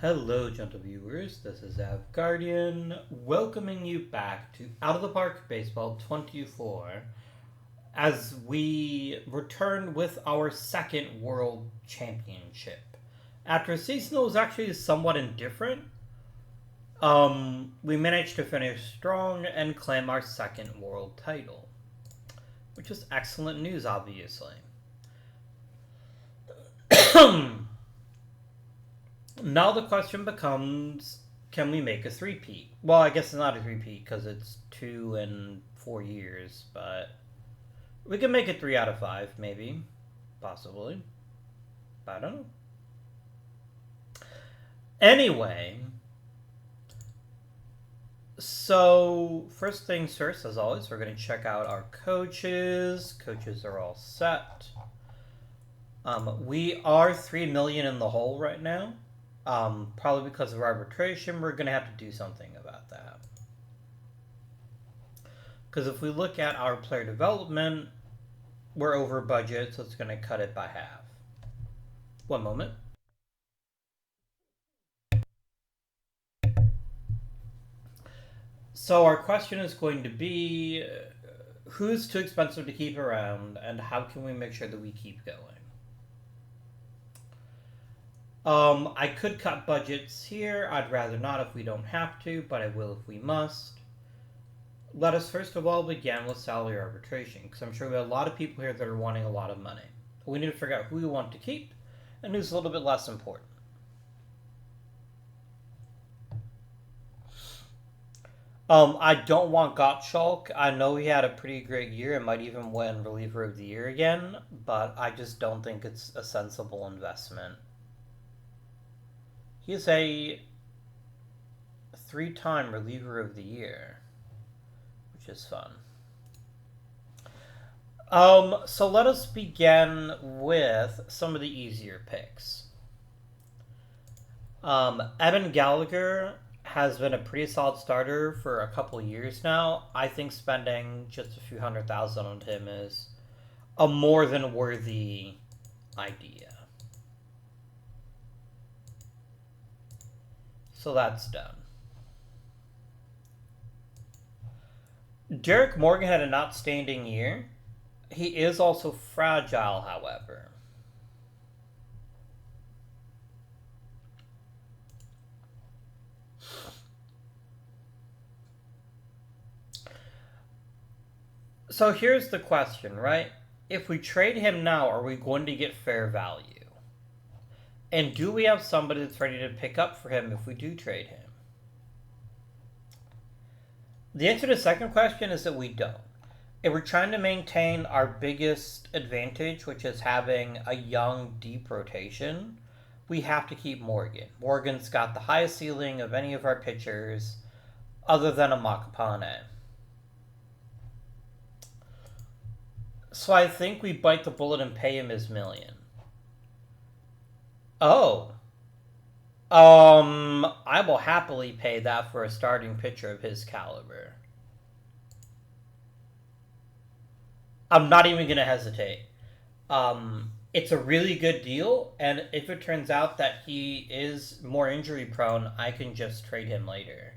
Hello, gentle viewers. This is Guardian, welcoming you back to Out of the Park Baseball 24 as we return with our second World Championship. After a season that was actually somewhat indifferent, we managed to finish strong and claim our second world title, which is excellent news, obviously. Now the question becomes, can we make a three-peat? Well, I guess it's not a three-peat because it's 2 and 4 years, but we can make it 3 out of 5, maybe. Possibly. I don't know. Anyway, so first things first, as always, we're going to check out our coaches. Coaches are all set. We are 3 million in the hole right now. Probably because of arbitration, we're going to have to do something about that. Because if we look at our player development, we're over budget, so it's going to cut it by half. One moment. So our question is going to be, who's too expensive to keep around, and how can we make sure that we keep going? I could cut budgets here. I'd rather not if we don't have to, but I will if we must. Let us first of all begin with salary arbitration, because I'm sure we have a lot of people here that are wanting a lot of money. We need to figure out who we want to keep and who's a little bit less important. I don't want Gottschalk. I know he had a pretty great year and might even win reliever of the year again, but I just don't think it's a sensible investment. He is a 3-time reliever of the year, which is fun. So let us begin with some of the easier picks. Evan Gallagher has been a pretty solid starter for a couple years now. I think spending just a few $100,000 on him is a more than worthy idea. So that's done. Derek Morgan had an outstanding year. He is also fragile, however. So here's the question, right? If we trade him now, are we going to get fair value? And do we have somebody that's ready to pick up for him if we do trade him? The answer to the second question is that we don't. If we're trying to maintain our biggest advantage, which is having a young, deep rotation, we have to keep Morgan. Morgan's got the highest ceiling of any of our pitchers, other than a Makapane. So I think we bite the bullet and pay him his million. Oh. I will happily pay that for a starting pitcher of his caliber. I'm not even going to hesitate. It's a really good deal, and if it turns out that he is more injury prone, I can just trade him later.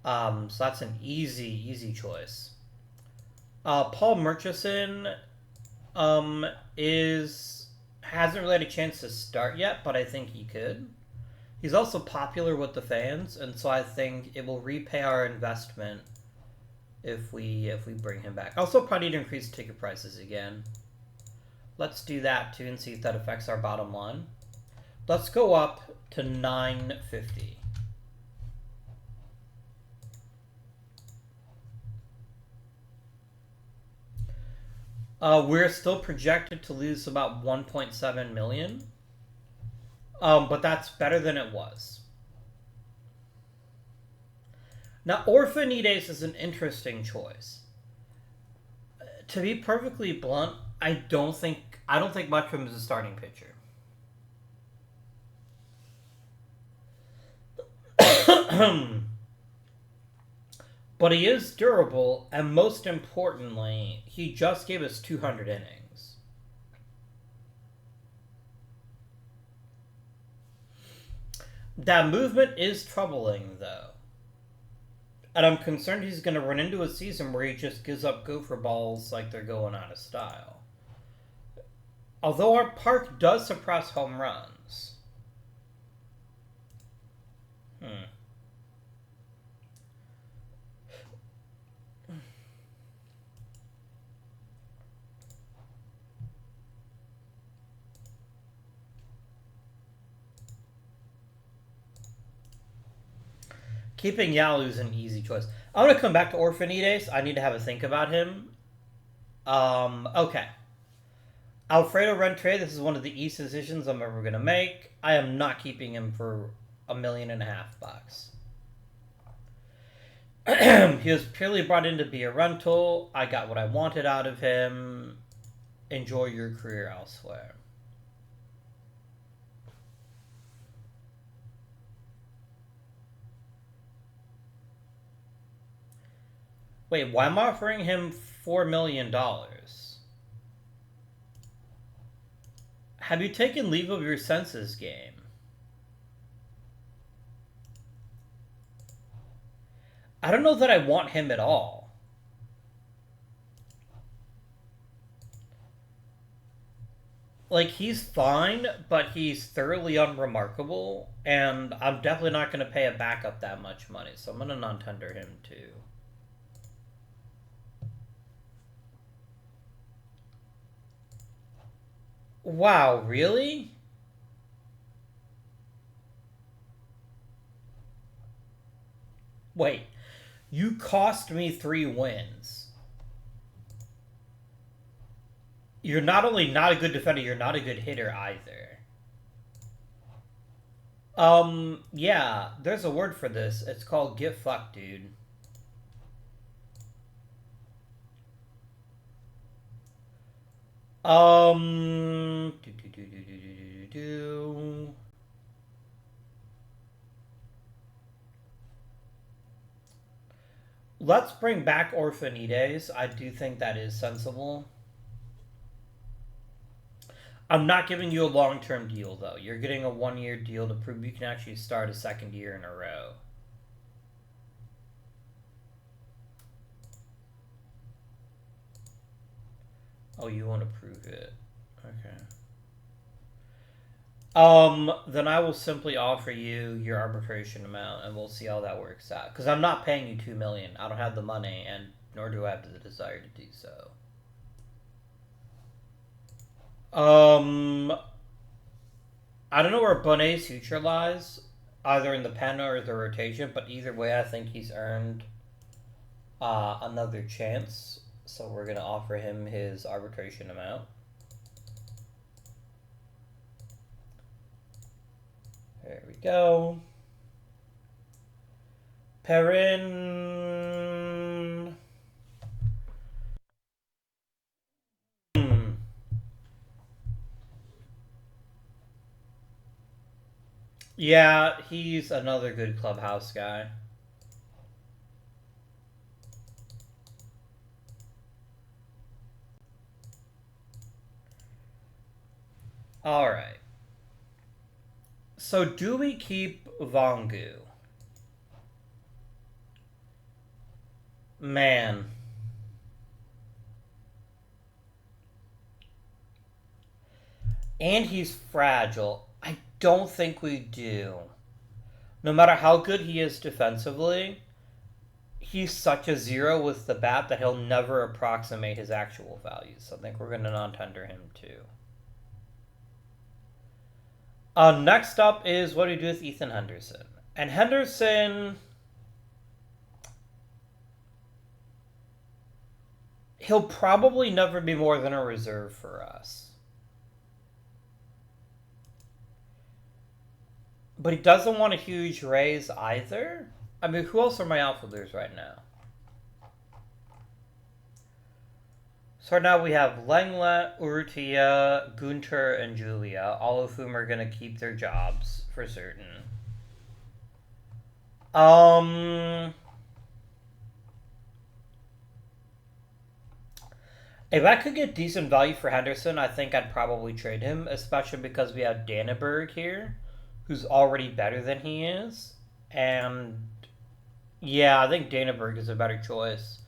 So that's an easy choice. Paul Murchison hasn't really had a chance to start yet, but I think he could. He's also popular with the fans, and so I think it will repay our investment if we bring him back. Also, probably need to increase ticket prices again. Let's do that too and see if that affects our bottom line. Let's go up to $950. We're still projected to lose about 1.7 million. But that's better than it was. Now, Orphanides is an interesting choice. To be perfectly blunt, I don't think much of him as a starting pitcher. But he is durable, and most importantly, he just gave us 200 innings. That movement is troubling, though. And I'm concerned he's going to run into a season where he just gives up gopher balls like they're going out of style. Although our park does suppress home runs. Keeping Yalu's an easy choice. I'm going to come back to Orphanides. I need to have a think about him. Okay. Alfredo Rentre, this is one of the easiest decisions I'm ever going to make. I am not keeping him for $1.5 million. He was purely brought in to be a rental. I got what I wanted out of him. Enjoy your career elsewhere. Wait, why am I offering him $4 million? Have you taken leave of your senses, game? I don't know that I want him at all. Like, he's fine, but he's thoroughly unremarkable, and I'm definitely not going to pay a backup that much money, so I'm going to non-tender him too. Wow, really? Wait, you cost me 3 wins. You're not only not a good defender, you're not a good hitter either. Yeah, there's a word for this. It's called get fucked, dude. Let's bring back Orphanides. I do think that is sensible. I'm not giving you a long-term deal, though. You're getting a 1-year deal to prove you can actually start a second year in a row. Oh, you want to prove it. Okay. Then I will simply offer you your arbitration amount, and we'll see how that works out. Because I'm not paying you $2 million. I don't have the money, and nor do I have the desire to do so. I don't know where Bonnet's future lies, either in the pen or the rotation, but either way, I think he's earned another chance. So we're going to offer him his arbitration amount. There we go. Perrin. Yeah, he's another good clubhouse guy. All right. So do we keep Vongu? Man. And he's fragile. I don't think we do. No matter how good he is defensively, he's such a zero with the bat that he'll never approximate his actual values. So I think we're going to non-tender him too. Next up is what do we do with Ethan Henderson? And Henderson, he'll probably never be more than a reserve for us. But he doesn't want a huge raise either. I mean, who else are my outfielders right now? So now we have Lenglet, Urrutia, Gunter, and Julia, all of whom are going to keep their jobs for certain. If I could get decent value for Henderson, I think I'd probably trade him, especially because we have Danneberg here, who's already better than he is. And yeah, I think Danaberg is a better choice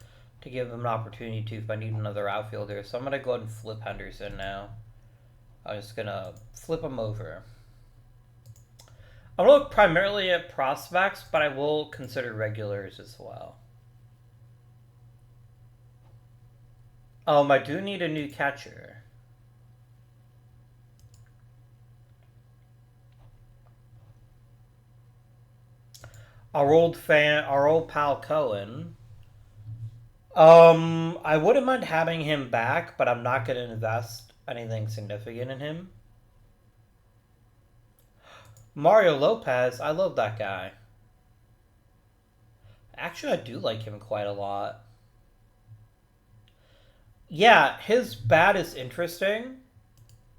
to give him an opportunity to if I need another outfielder. So I'm going to go ahead and flip Henderson now. I'm just going to flip him over. I'm going to look primarily at prospects, but I will consider regulars as well. I do need a new catcher. Our old pal Cohen. I wouldn't mind having him back, but I'm not going to invest anything significant in him. Mario Lopez, I love that guy. Actually, I do like him quite a lot. Yeah, his bat is interesting.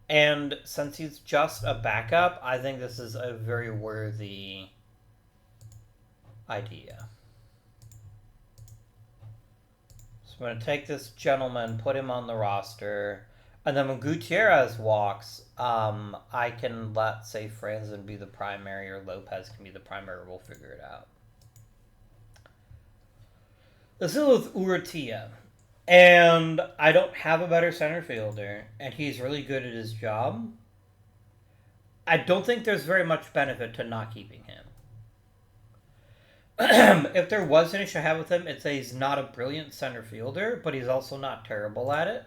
And since he's just a backup, I think this is a very worthy idea. So I'm going to take this gentleman, put him on the roster, and then when Gutierrez walks, I can let, say, Franzen be the primary or Lopez can be the primary. We'll figure it out. This is with Urrutia. And I don't have a better center fielder, and he's really good at his job. I don't think there's very much benefit to not keeping him. If there was an issue I have with him, it's that he's not a brilliant center fielder, but he's also not terrible at it.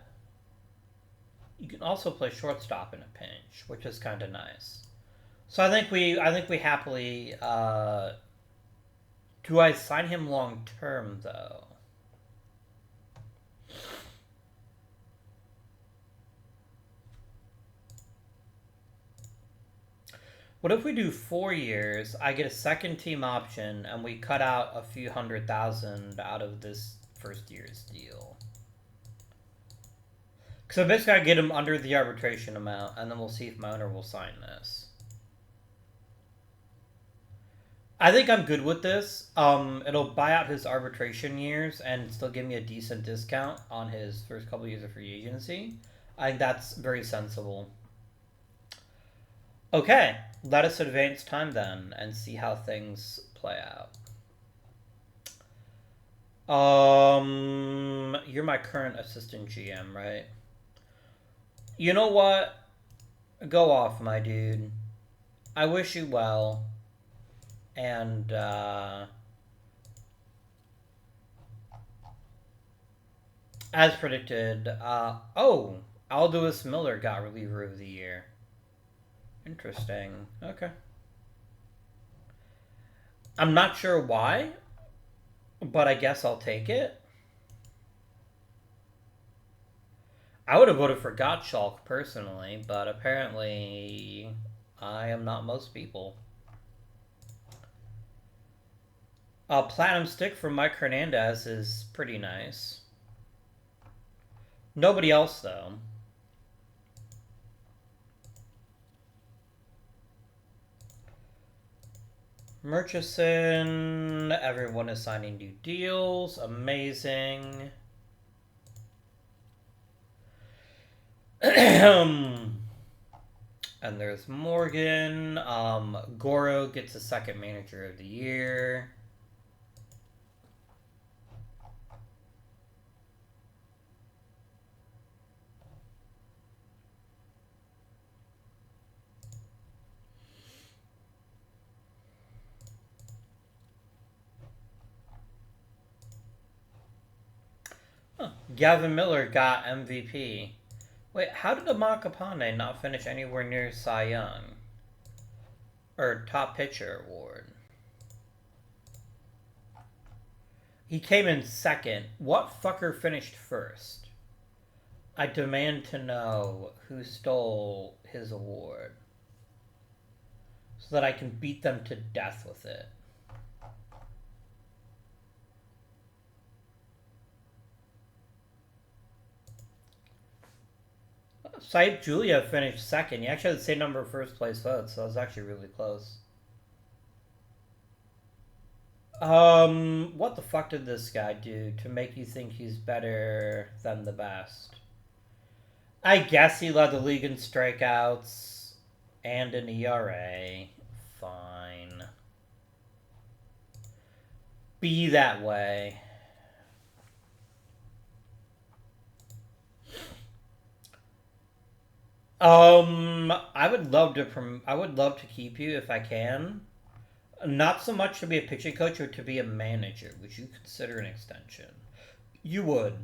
You can also play shortstop in a pinch, which is kind of nice. So I think we happily. Do I sign him long term though? What if we do 4 years, I get a second team option, and we cut out a few $100,000 out of this first year's deal? So basically I get him under the arbitration amount, and then we'll see if my owner will sign this. I think I'm good with this. It'll buy out his arbitration years and still give me a decent discount on his first couple of years of free agency. I think that's very sensible. Okay, let us advance time then and see how things play out. You're my current assistant GM, right? You know what? Go off, my dude. I wish you well. And, as predicted, Aldous Miller got reliever of the year. Interesting. Okay. I'm not sure why, but I guess I'll take it. I would have voted for Gottschalk personally, but apparently I am not most people. Platinum Stick from Mike Hernandez is pretty nice. Nobody else, though. Murchison, everyone is signing new deals. Amazing. And there's Morgan. Goro gets a second manager of the year. Gavin Miller got MVP. Wait, how did Amakapane not finish anywhere near Cy Young? Or top pitcher award? He came in second. What fucker finished first? I demand to know who stole his award, so that I can beat them to death with it. Saip Julia finished second. You actually had the same number of first place votes, so that was actually really close. What the fuck did this guy do to make you think he's better than the best? I guess he led the league in strikeouts and an ERA. fine. Be that way. I would love to keep you if I can. Not so much to be a pitching coach or to be a manager. Would you consider an extension? You would.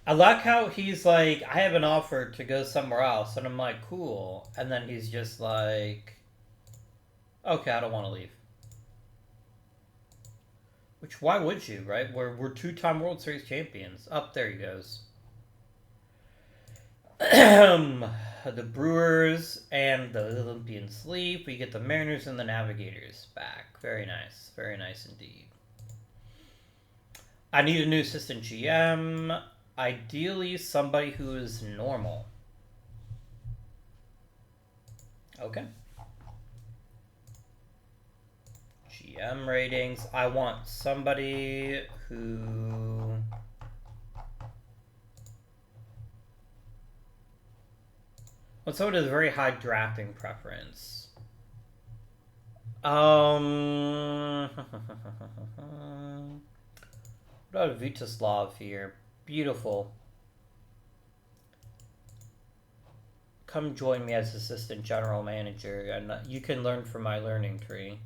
I like how he's like, I have an offer to go somewhere else, and I'm like, cool. And then he's just like, okay, I don't want to leave. Which, why would you, right? We're two-time World Series champions. Up there he goes. The Brewers and the Olympians leave. We get the Mariners and the Navigators back. Very nice. Very nice indeed. I need a new assistant GM. Ideally, somebody who is normal. Okay. GM ratings. I want somebody who... Well, someone has a very high drafting preference. What about Vyacheslav here? Beautiful. Come join me as assistant general manager, and you can learn from my learning tree.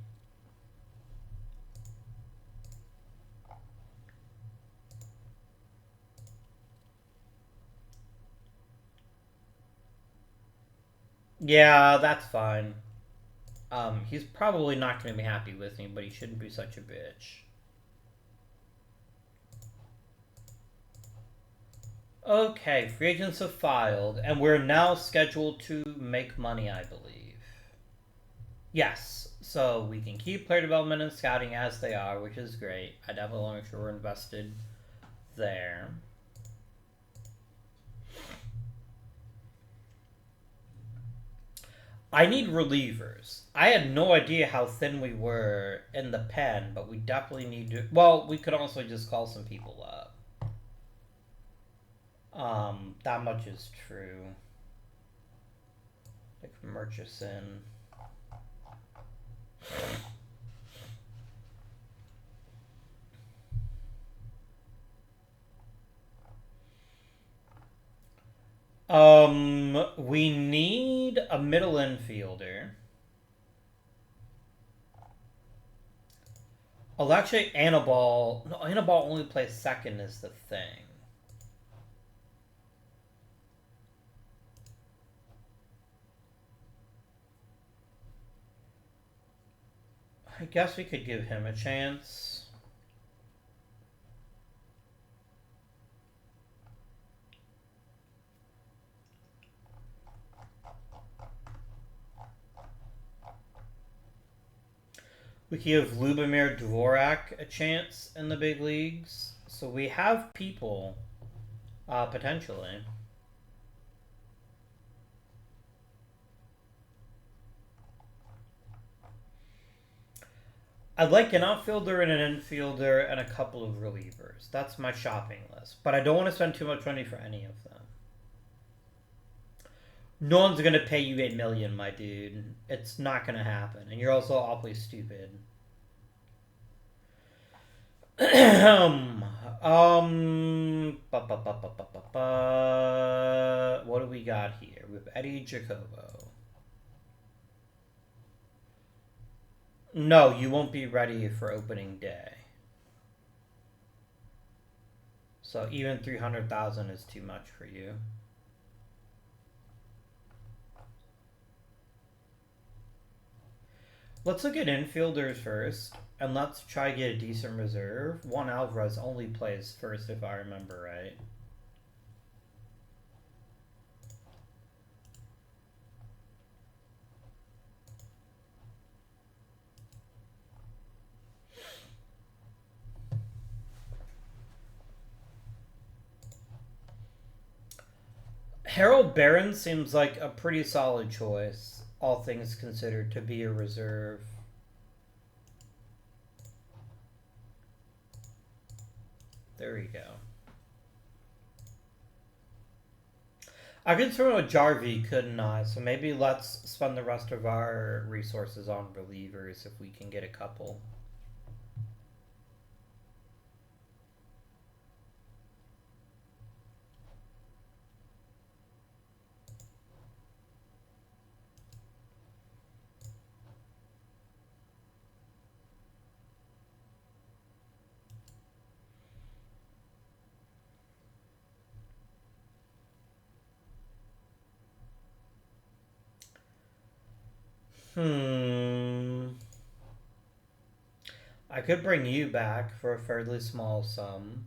Yeah, that's fine. He's probably not going to be happy with me, but he shouldn't be such a bitch. Okay, free agents have filed, and we're now scheduled to make money, I believe. Yes, so we can keep player development and scouting as they are, which is great. I definitely want to make sure we're invested there. I need relievers. I had no idea how thin we were in the pen, but we definitely need to... Well, we could also just call some people up. That much is true. Like Murchison. We need a middle infielder. Oh, actually, Anibal... No, Anibal only plays second is the thing. I guess we could give him a chance. We could give Lubomir Dvorak a chance in the big leagues. So we have people, potentially. I'd like an outfielder and an infielder and a couple of relievers. That's my shopping list. But I don't want to spend too much money for any of them. No one's going to pay you $8 million, my dude. It's not going to happen. And you're also awfully stupid. What do we got here? We have Eddie Jacobo. No, you won't be ready for opening day. So even 300,000 is too much for you. Let's look at infielders first, and let's try to get a decent reserve. Juan Alvarez only plays first, if I remember right. Harold Barron seems like a pretty solid choice, all things considered, to be a reserve. There we go. I could throw a Jarvie, couldn't I? So maybe let's spend the rest of our resources on relievers if we can get a couple. I could bring you back for a fairly small sum.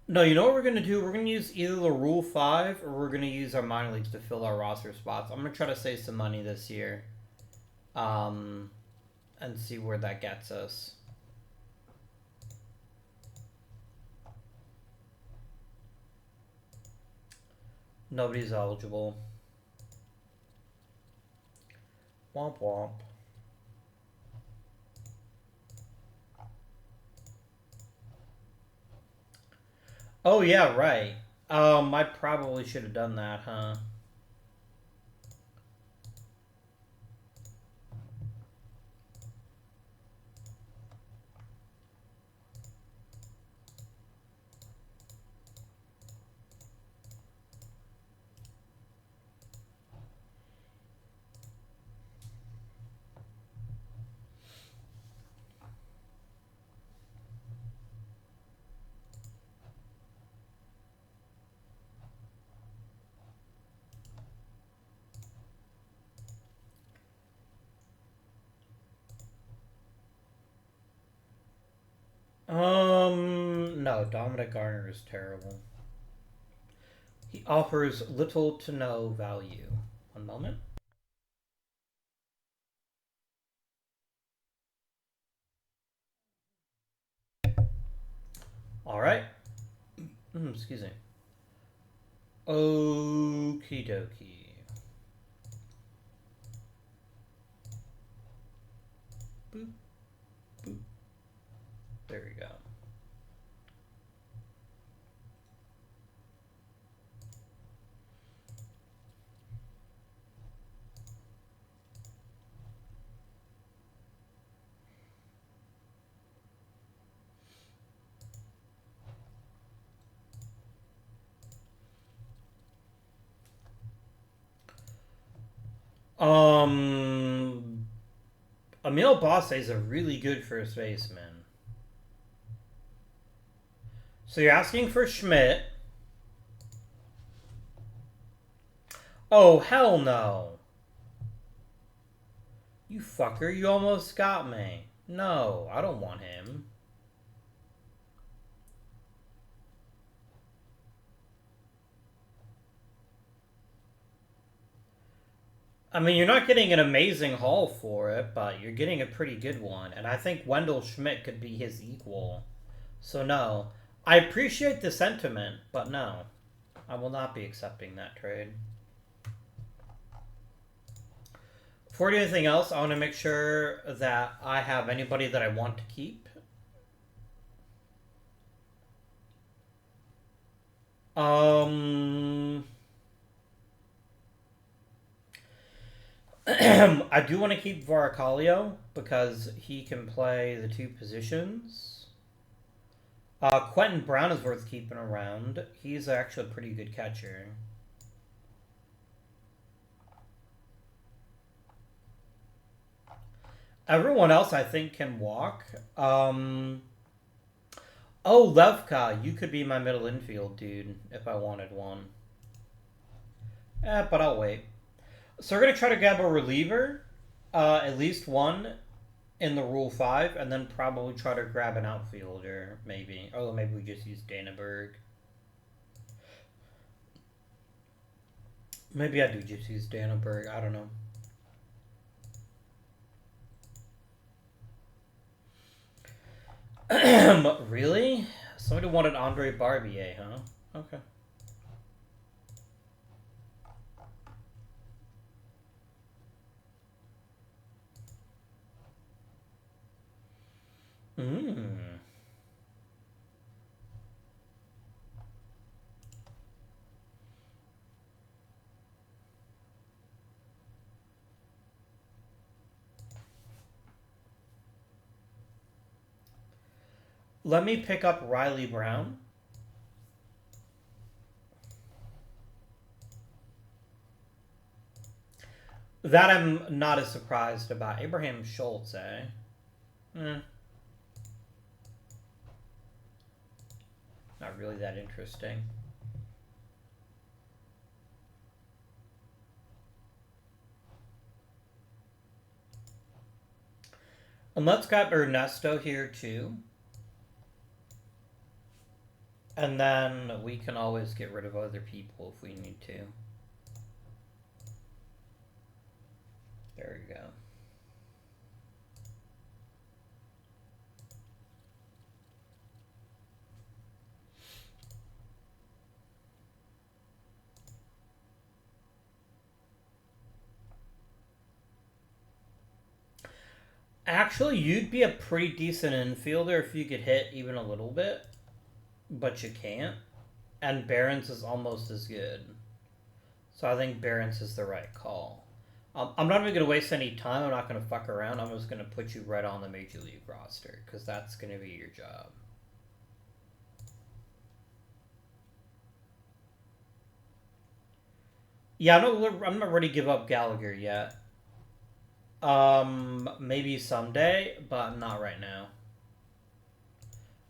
No, you know what we're going to do? We're going to use either the Rule 5 or we're going to use our minor leagues to fill our roster spots. I'm going to try to save some money this year. And see where that gets us. Nobody's eligible. Womp womp. Oh, yeah, right. I probably should have done that, huh? No, Dominic Garner is terrible. He offers little to no value. One moment. Alright. Excuse me. Okie dokie. Boop, boop. There we go. Emil Bosse is a really good first baseman. So you're asking for Schmidt. Oh, hell no. You fucker, you almost got me. No, I don't want him. I mean, you're not getting an amazing haul for it, but you're getting a pretty good one. And I think Wendell Schmidt could be his equal. So no. I appreciate the sentiment, but no. I will not be accepting that trade. Before I do anything else, I want to make sure that I have anybody that I want to keep. I do want to keep Varacalio because he can play the two positions. Quentin Brown is worth keeping around. He's actually a pretty good catcher. Everyone else, I think, can walk. Oh, Levka, you could be my middle infield dude if I wanted one. But I'll wait. So we're going to try to grab a reliever, at least one in the Rule 5, and then probably try to grab an outfielder, maybe. Or maybe we just use Danaberg. Maybe I do just use Danaberg. I don't know. Really? Somebody wanted Andre Barbier, huh? Okay. Let me pick up Riley Brown. That I'm not as surprised about. Abraham Schultz, eh? Not really that interesting. And let's grab Ernesto here too. And then we can always get rid of other people if we need to. There we go. Actually, you'd be a pretty decent infielder if you could hit even a little bit, but you can't. And Barron's is almost as good. So I think Barron's is the right call. I'm not even going to waste any time. I'm not going to fuck around. I'm just going to put you right on the Major League roster, because that's going to be your job. Yeah, I'm not ready to give up Gallagher yet. Maybe someday, but not right now.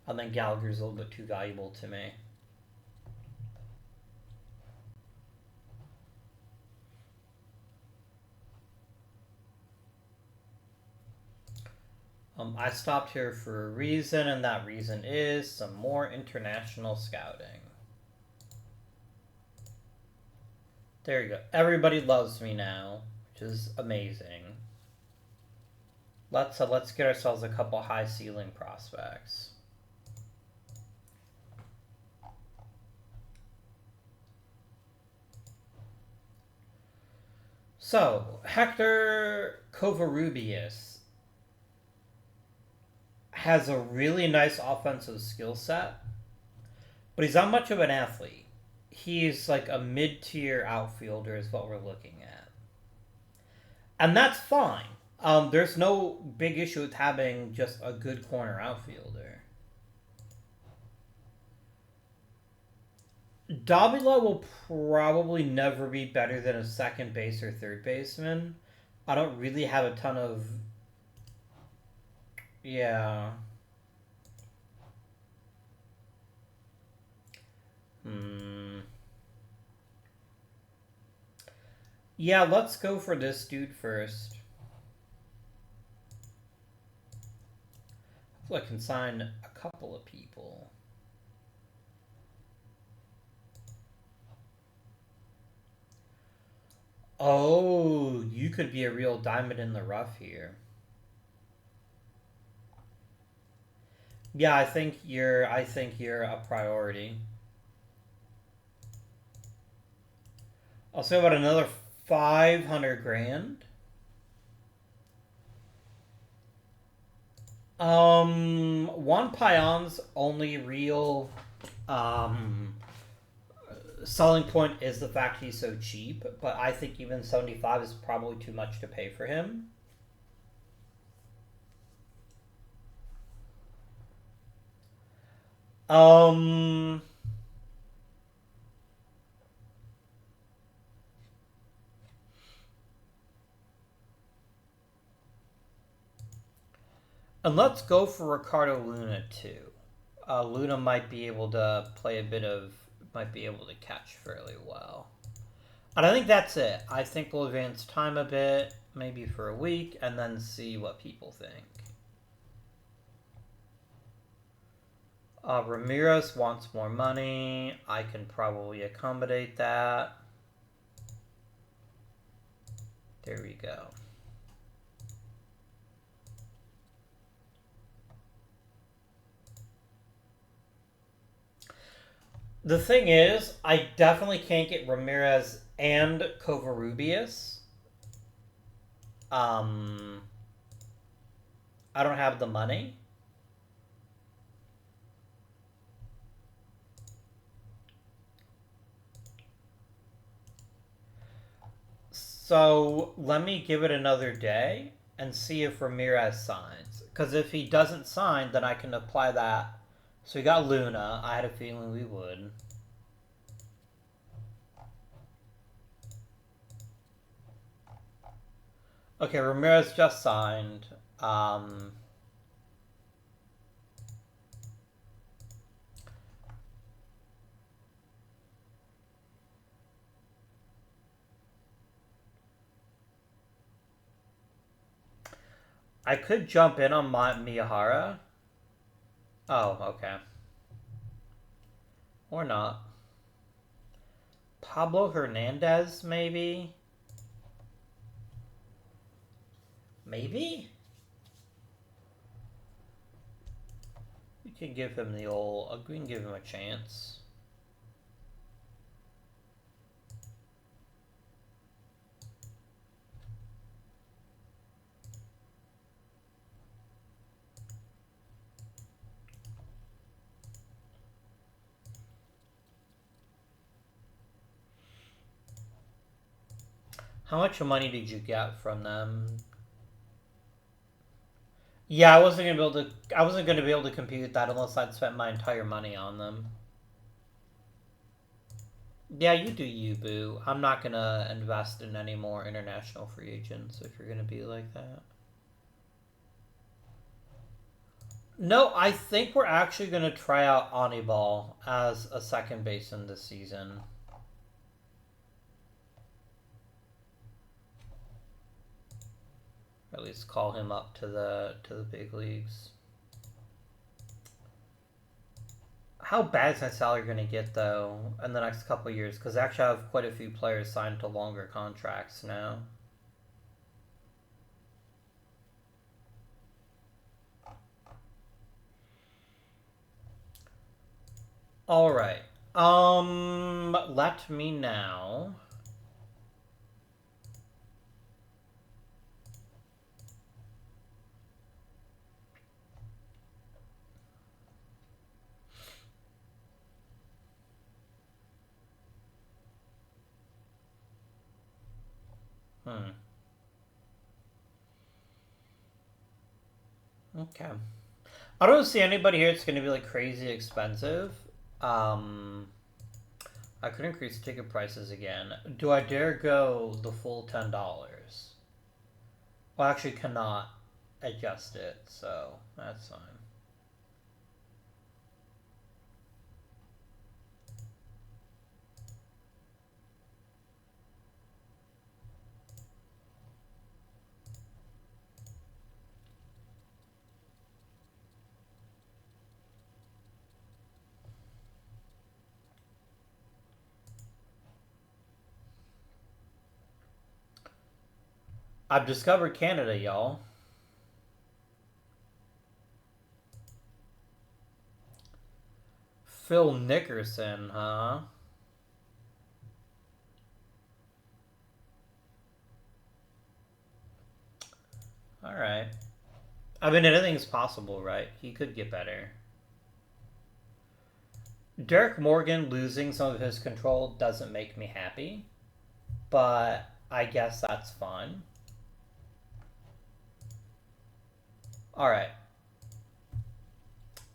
I think Gallagher's a little bit too valuable to me. I stopped here for a reason, and that reason is some more international scouting. There you go. Everybody loves me now, which is amazing. Let's get ourselves a couple high ceiling prospects. So, Hector Covarrubias has a really nice offensive skill set, but he's not much of an athlete. He's like a mid-tier outfielder is what we're looking at. And that's fine. There's no big issue with having just a good corner outfielder. Davila will probably never be better than a second base or third baseman. I don't really have a ton of... Yeah. Yeah, let's go for this dude first. I can sign a couple of people. Oh, you could be a real diamond in the rough here. Yeah, I think you're a priority. I'll say about another 500 grand. Juan Payon's only real selling point is the fact he's so cheap, but I think even 75 is probably too much to pay for him. And let's go for Ricardo Luna too. Luna might be able to might be able to catch fairly well. And I think that's it. I think we'll advance time a bit, maybe for a week, and then see what people think. Ramirez wants more money. I can probably accommodate that. There we go. The thing is, I definitely can't get Ramirez and Covarrubias. I don't have the money. So let me give it another day and see if Ramirez signs. Because if he doesn't sign, then I can apply that So we got Luna. I had a feeling we would. Okay, Ramirez just signed. I could jump in on Miyahara. Oh, okay. Or not. Pablo Hernandez, maybe? Maybe? We can give him the old... We can give him a chance. How much money did you get from them? Yeah, I wasn't gonna be able to compute that unless I'd spent my entire money on them. Yeah, you do you, boo. I'm not gonna invest in any more international free agents if you're gonna be like that. No, I think we're actually gonna try out Anibal as a second baseman this season. Or at least call him up to the big leagues. How bad is my salary going to get, though, in the next couple of years? Because actually I have quite a few players signed to longer contracts now. Alright. Let me now... Okay. I don't see anybody here that's going to be, like, crazy expensive. I could increase ticket prices again. Do I dare go the full $10? Well, I actually cannot adjust it, so that's fine. I've discovered Canada, y'all. Phil Nickerson, huh? Alright. I mean, anything's possible, right? He could get better. Derek Morgan losing some of his control doesn't make me happy, but I guess that's fine. Alright.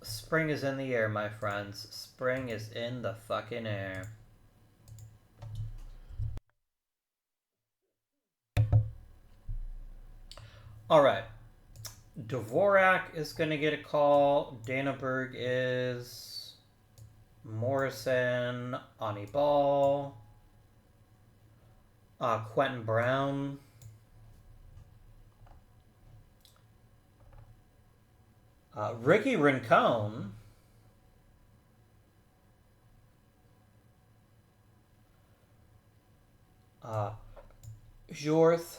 Spring is in the air, my friends. Spring is in the fucking air. Alright. Dvorak is going to get a call. Danaberg is... Morrison. Anibal. Quentin Brown. Ricky Rincon. Jorth.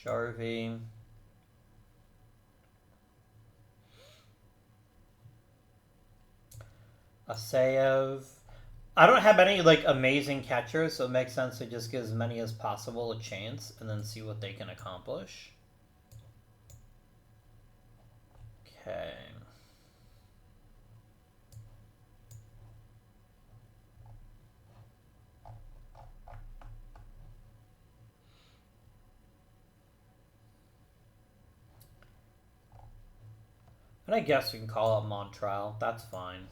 Jarvie. Asayev. I don't have any like amazing catchers, so it makes sense to just give as many as possible a chance and then see what they can accomplish. Okay. And I guess we can call up Montreal. That's fine.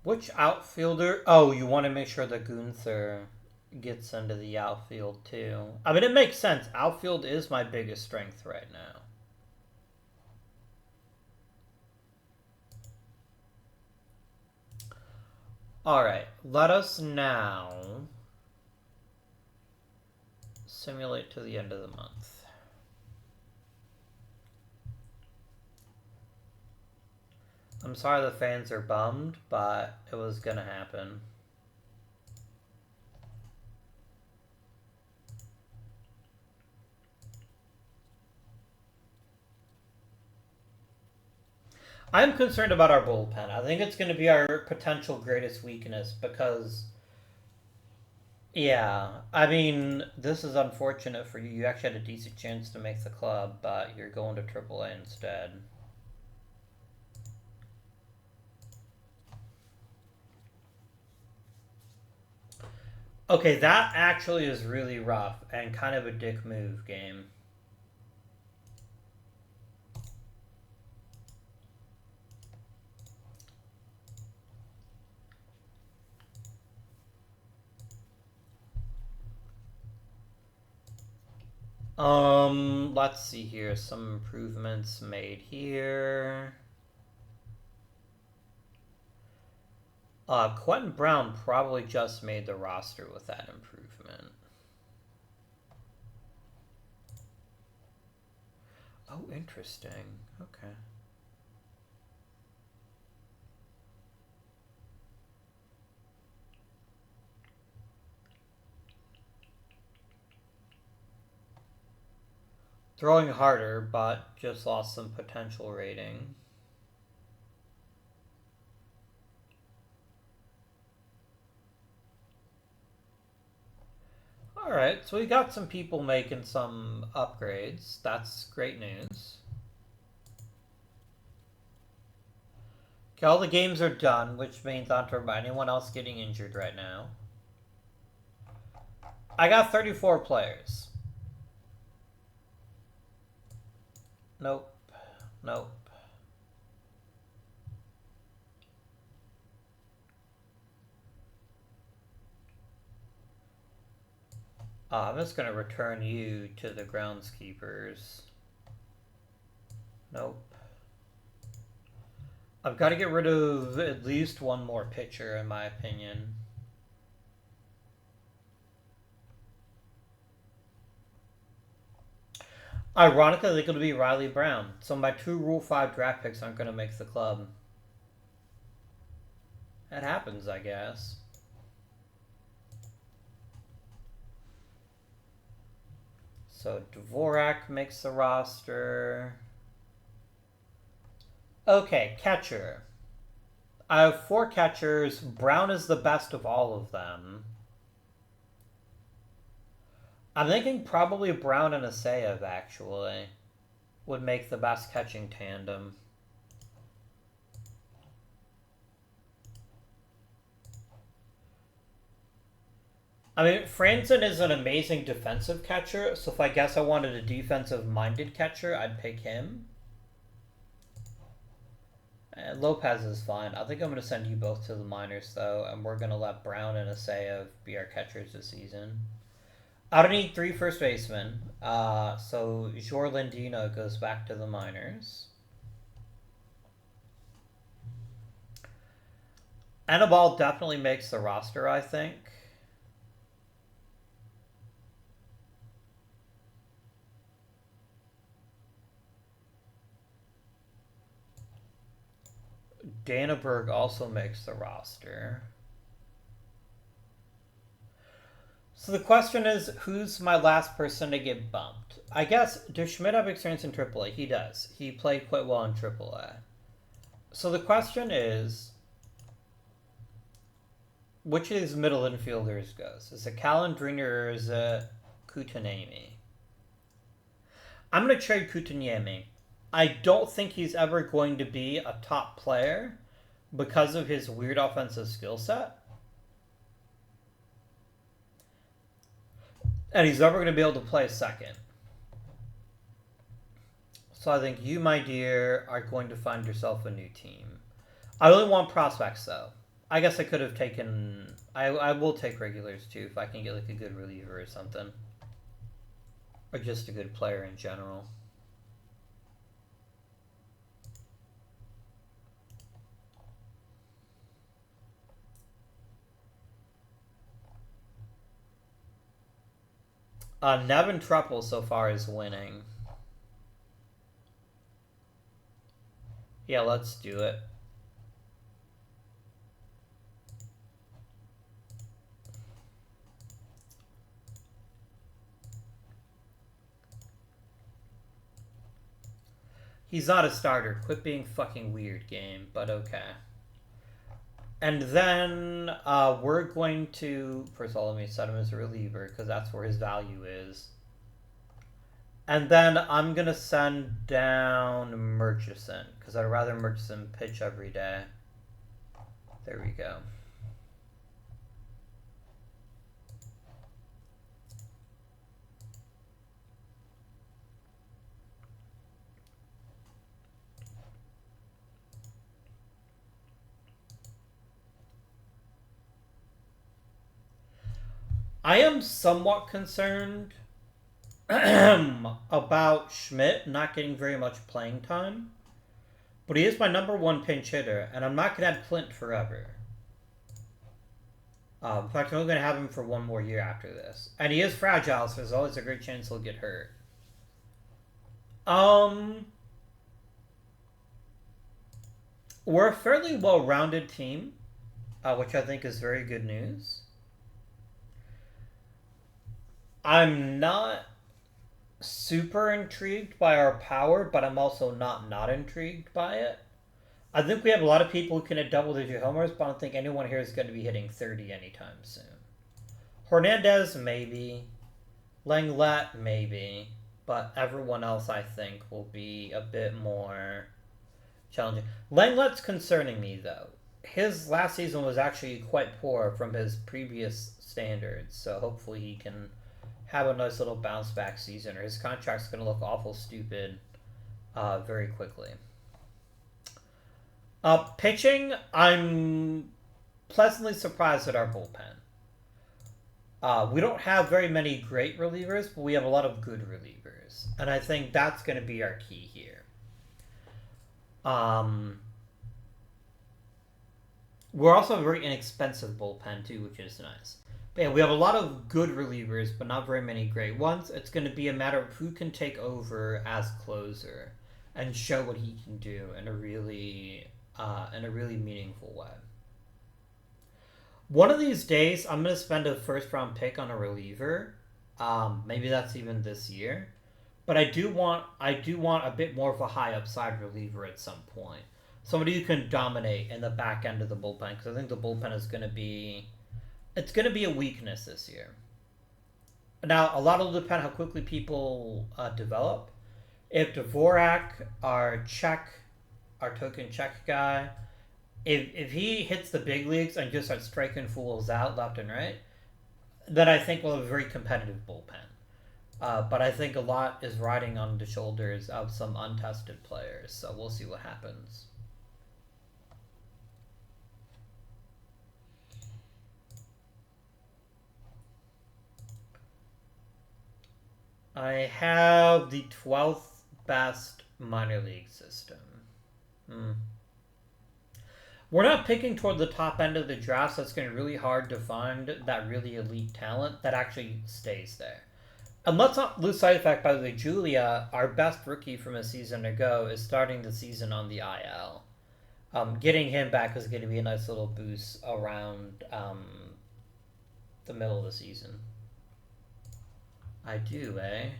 Which outfielder? Oh, you want to make sure that Gunther gets into the outfield too. I mean, it makes sense. Outfield is my biggest strength right now. Alright, let us now simulate to the end of the month. I'm sorry the fans are bummed, but it was gonna happen. I'm concerned about our bullpen. I think it's going to be our potential greatest weakness because, yeah, I mean, this is unfortunate for you. You actually had a decent chance to make the club, but you're going to AAA instead. Okay, that actually is really rough and kind of a dick move game. Let's see here. Some improvements made here. Quentin Brown probably just made the roster with that improvement. Oh, interesting. Okay. Throwing harder, but just lost some potential rating. Alright, so we got some people making some upgrades. That's great news. Okay, all the games are done, which means not to remind anyone else getting injured right now. I got 34 players. Nope. Nope. I'm just going to return you to the groundskeepers. Nope. I've got to get rid of at least one more pitcher, in my opinion. Ironically, they're going to be Riley Brown. So my 2 Rule 5 draft picks aren't going to make the club. That happens, I guess. So Dvorak makes the roster. Okay, catcher. I have 4 catchers. Brown is the best of all of them. I'm thinking probably Brown and Asayev, actually, would make the best catching tandem. I mean, Franson is an amazing defensive catcher, so if I guess I wanted a defensive-minded catcher, I'd pick him. And Lopez is fine. I think I'm going to send you both to the minors, though, and we're going to let Brown and Asayev be our catchers this season. I don't need 3 first basemen, so Jor Lindino goes back to the minors. Anibal definitely makes the roster, I think. Danneberg also makes the roster. So the question is, who's my last person to get bumped? I guess, does Schmidt have experience in AAA? He does. He played quite well in AAA. So the question is, which of these middle infielders goes? Is it Calandrina or is it Kutanemi? I'm going to trade Kutanemi. I don't think he's ever going to be a top player because of his weird offensive skill set. And he's never going to be able to play second. So I think you, my dear, are going to find yourself a new team. I really want prospects, though. I guess I could have taken... I will take regulars, too, if I can get, like, a good reliever or something. Or just a good player in general. Nevin Truppel so far is winning. Yeah, let's do it. He's not a starter. Quit being fucking weird, game, but okay. And then we're going to... First of all, let me set him as a reliever, because that's where his value is. And then I'm going to send down Murchison, because I'd rather Murchison pitch every day. There we go. I am somewhat concerned about Schmidt not getting very much playing time. But he is my #1 pinch hitter, and I'm not going to have Clint forever. In fact, I'm only going to have him for one more year after this. And he is fragile, so there's always a great chance he'll get hurt. We're a fairly well-rounded team, which I think is very good news. I'm not super intrigued by our power, but I'm also not intrigued by it. I think we have a lot of people who can hit double-digit homers, but I don't think anyone here is going to be hitting 30 anytime soon. Hernandez, maybe. Langlet, maybe. But everyone else, I think, will be a bit more challenging. Langlet's concerning me, though. His last season was actually quite poor from his previous standards, so hopefully he can have a nice little bounce back season, or his contract's going to look awful stupid very quickly. Pitching, I'm pleasantly surprised at our bullpen. We don't have very many great relievers, but we have a lot of good relievers, and I think that's going to be our key here. We're also a very inexpensive bullpen too, which is nice. But yeah, we have a lot of good relievers, but not very many great ones. It's going to be a matter of who can take over as closer and show what he can do in a really meaningful way. One of these days, I'm going to spend a first-round pick on a reliever. Maybe that's even this year. But I do want a bit more of a high upside reliever at some point. Somebody who can dominate in the back end of the bullpen, because I think the bullpen is going to be... It's going to be a weakness this year. Now, a lot will depend how quickly people develop. If Dvorak, our token Czech guy, if he hits the big leagues and just starts striking fools out left and right, then I think we'll have a very competitive bullpen. But I think a lot is riding on the shoulders of some untested players, so we'll see what happens. I have the 12th best minor league system. We're not picking toward the top end of the draft, so it's going to be really hard to find that really elite talent that actually stays there. And let's not lose sight of the fact, by the way, Julia, our best rookie from a season ago, is starting the season on the IL. Getting him back is going to be a nice little boost around the middle of the season. I do, eh?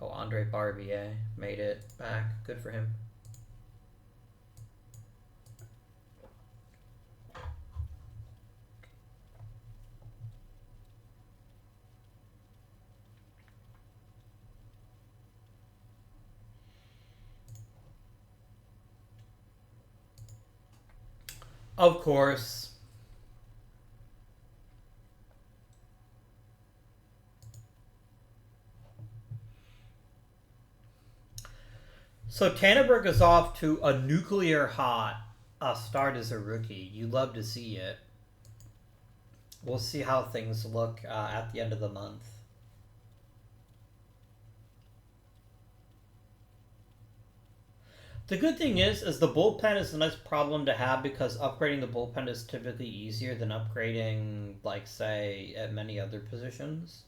Oh, Andre Barbier made it back. Good for him. Of course. So Tannenberg is off to a nuclear hot start as a rookie. You love to see it. We'll see how things look at the end of the month. The good thing is the bullpen is a nice problem to have because upgrading the bullpen is typically easier than upgrading, like, say, at many other positions.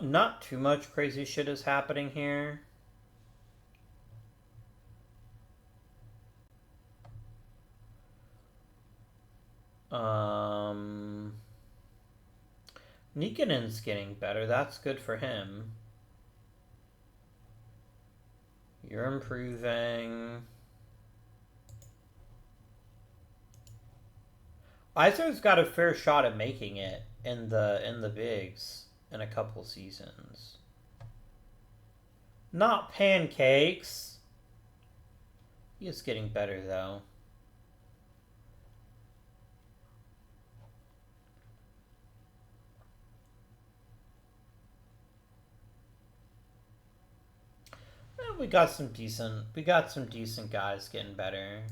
Not too much crazy shit is happening here. Nikanen's getting better. That's good for him. You're improving. Iser's got a fair shot at making it in the bigs in a couple seasons. Not pancakes. He is getting better though. We got some decent guys getting better.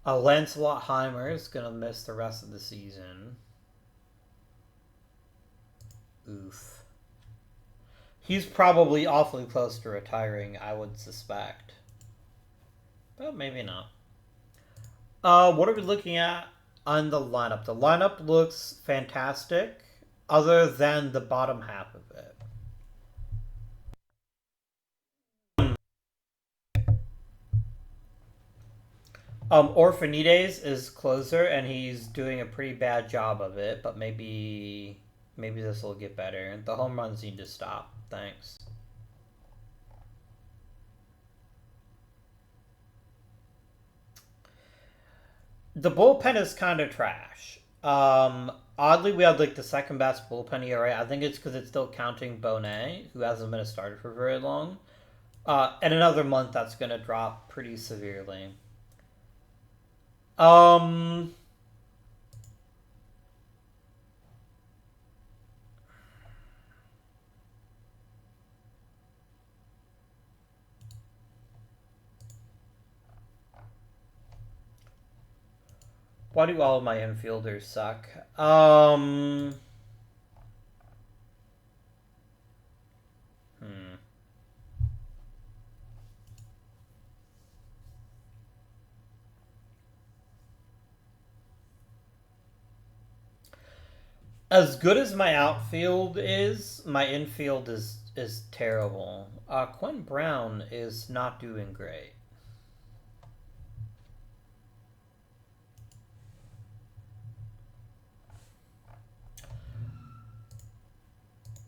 Lancelot Heimer is gonna miss the rest of the season. Oof. He's probably awfully close to retiring, I would suspect. But maybe not. What are we looking at on the lineup? The lineup looks fantastic, other than the bottom half of it. Orphanides is closer, and he's doing a pretty bad job of it, but maybe this will get better. The home runs need to stop. Thanks. The bullpen is kind of trash. Oddly, we had like the second best bullpen ERA. I think it's because it's still counting Bonet, who hasn't been a starter for very long. In another month, that's going to drop pretty severely. Why do all of my infielders suck? As good as my outfield is, my infield is terrible. Quinn Brown is not doing great.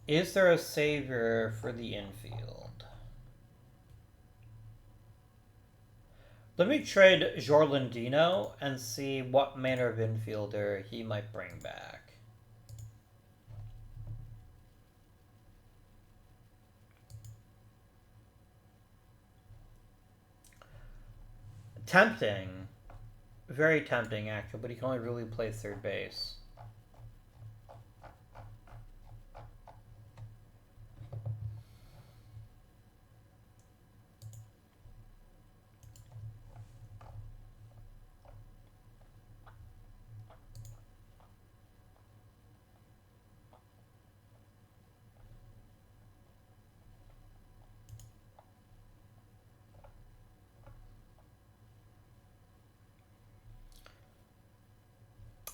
Is there a savior for the infield? Let me trade Jorlandino and see what manner of infielder he might bring back. Tempting. Very tempting, actually, but he can only really play third base.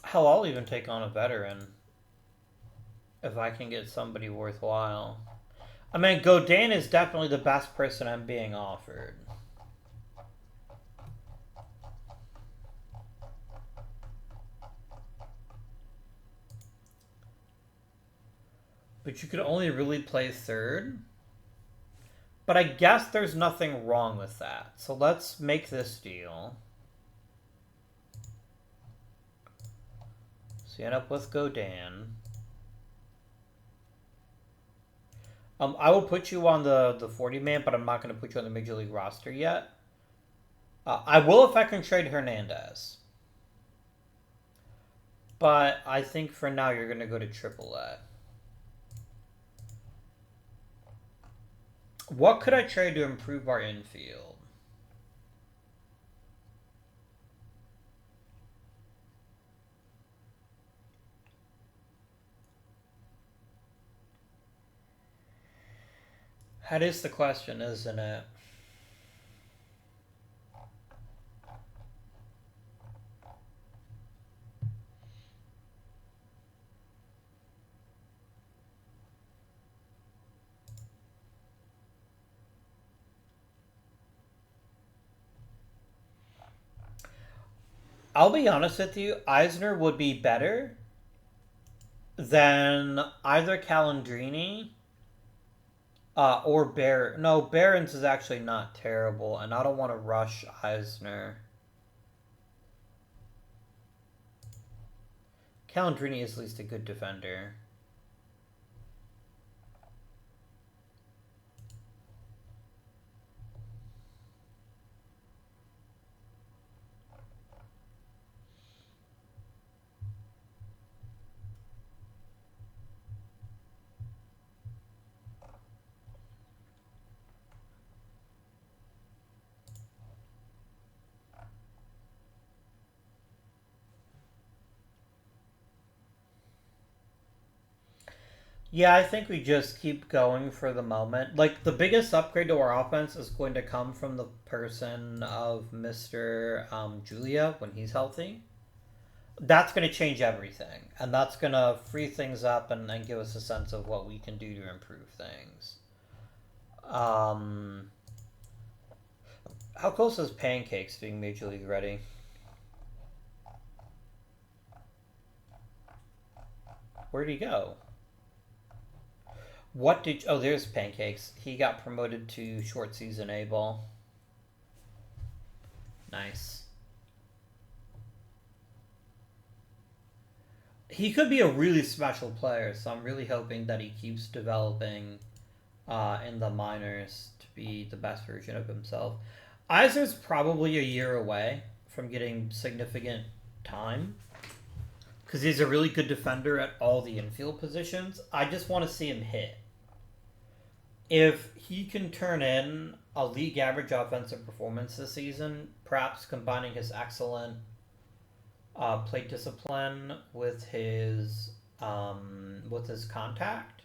Hell, I'll even take on a veteran if I can get somebody worthwhile. I mean, Godin is definitely the best person I'm being offered. But you could only really play third. But I guess there's nothing wrong with that. So let's make this deal. So you end up with Godin. I will put you on the 40-man, but I'm not going to put you on the Major League roster yet. I will if I can trade Hernandez. But I think for now you're going to go to AAA. What could I trade to improve our infield? That is the question, isn't it? I'll be honest with you, Eisner would be better than either Calandrini or Barron. No, Barron's is actually not terrible, and I don't want to rush Eisner. Calandrini is at least a good defender. Yeah, I think we just keep going for the moment. Like, the biggest upgrade to our offense is going to come from the person of Mr. Julia when he's healthy. That's going to change everything. And that's going to free things up and give us a sense of what we can do to improve things. How close is Pancakes being Major League ready? Where'd he go? What did... Oh, there's Pancakes. He got promoted to short season A-ball. Nice. He could be a really special player, so I'm really hoping that he keeps developing in the minors to be the best version of himself. Eisner's probably a year away from getting significant time because he's a really good defender at all the infield positions. I just want to see him hit. If he can turn in a league average offensive performance this season, perhaps combining his excellent plate discipline with his contact,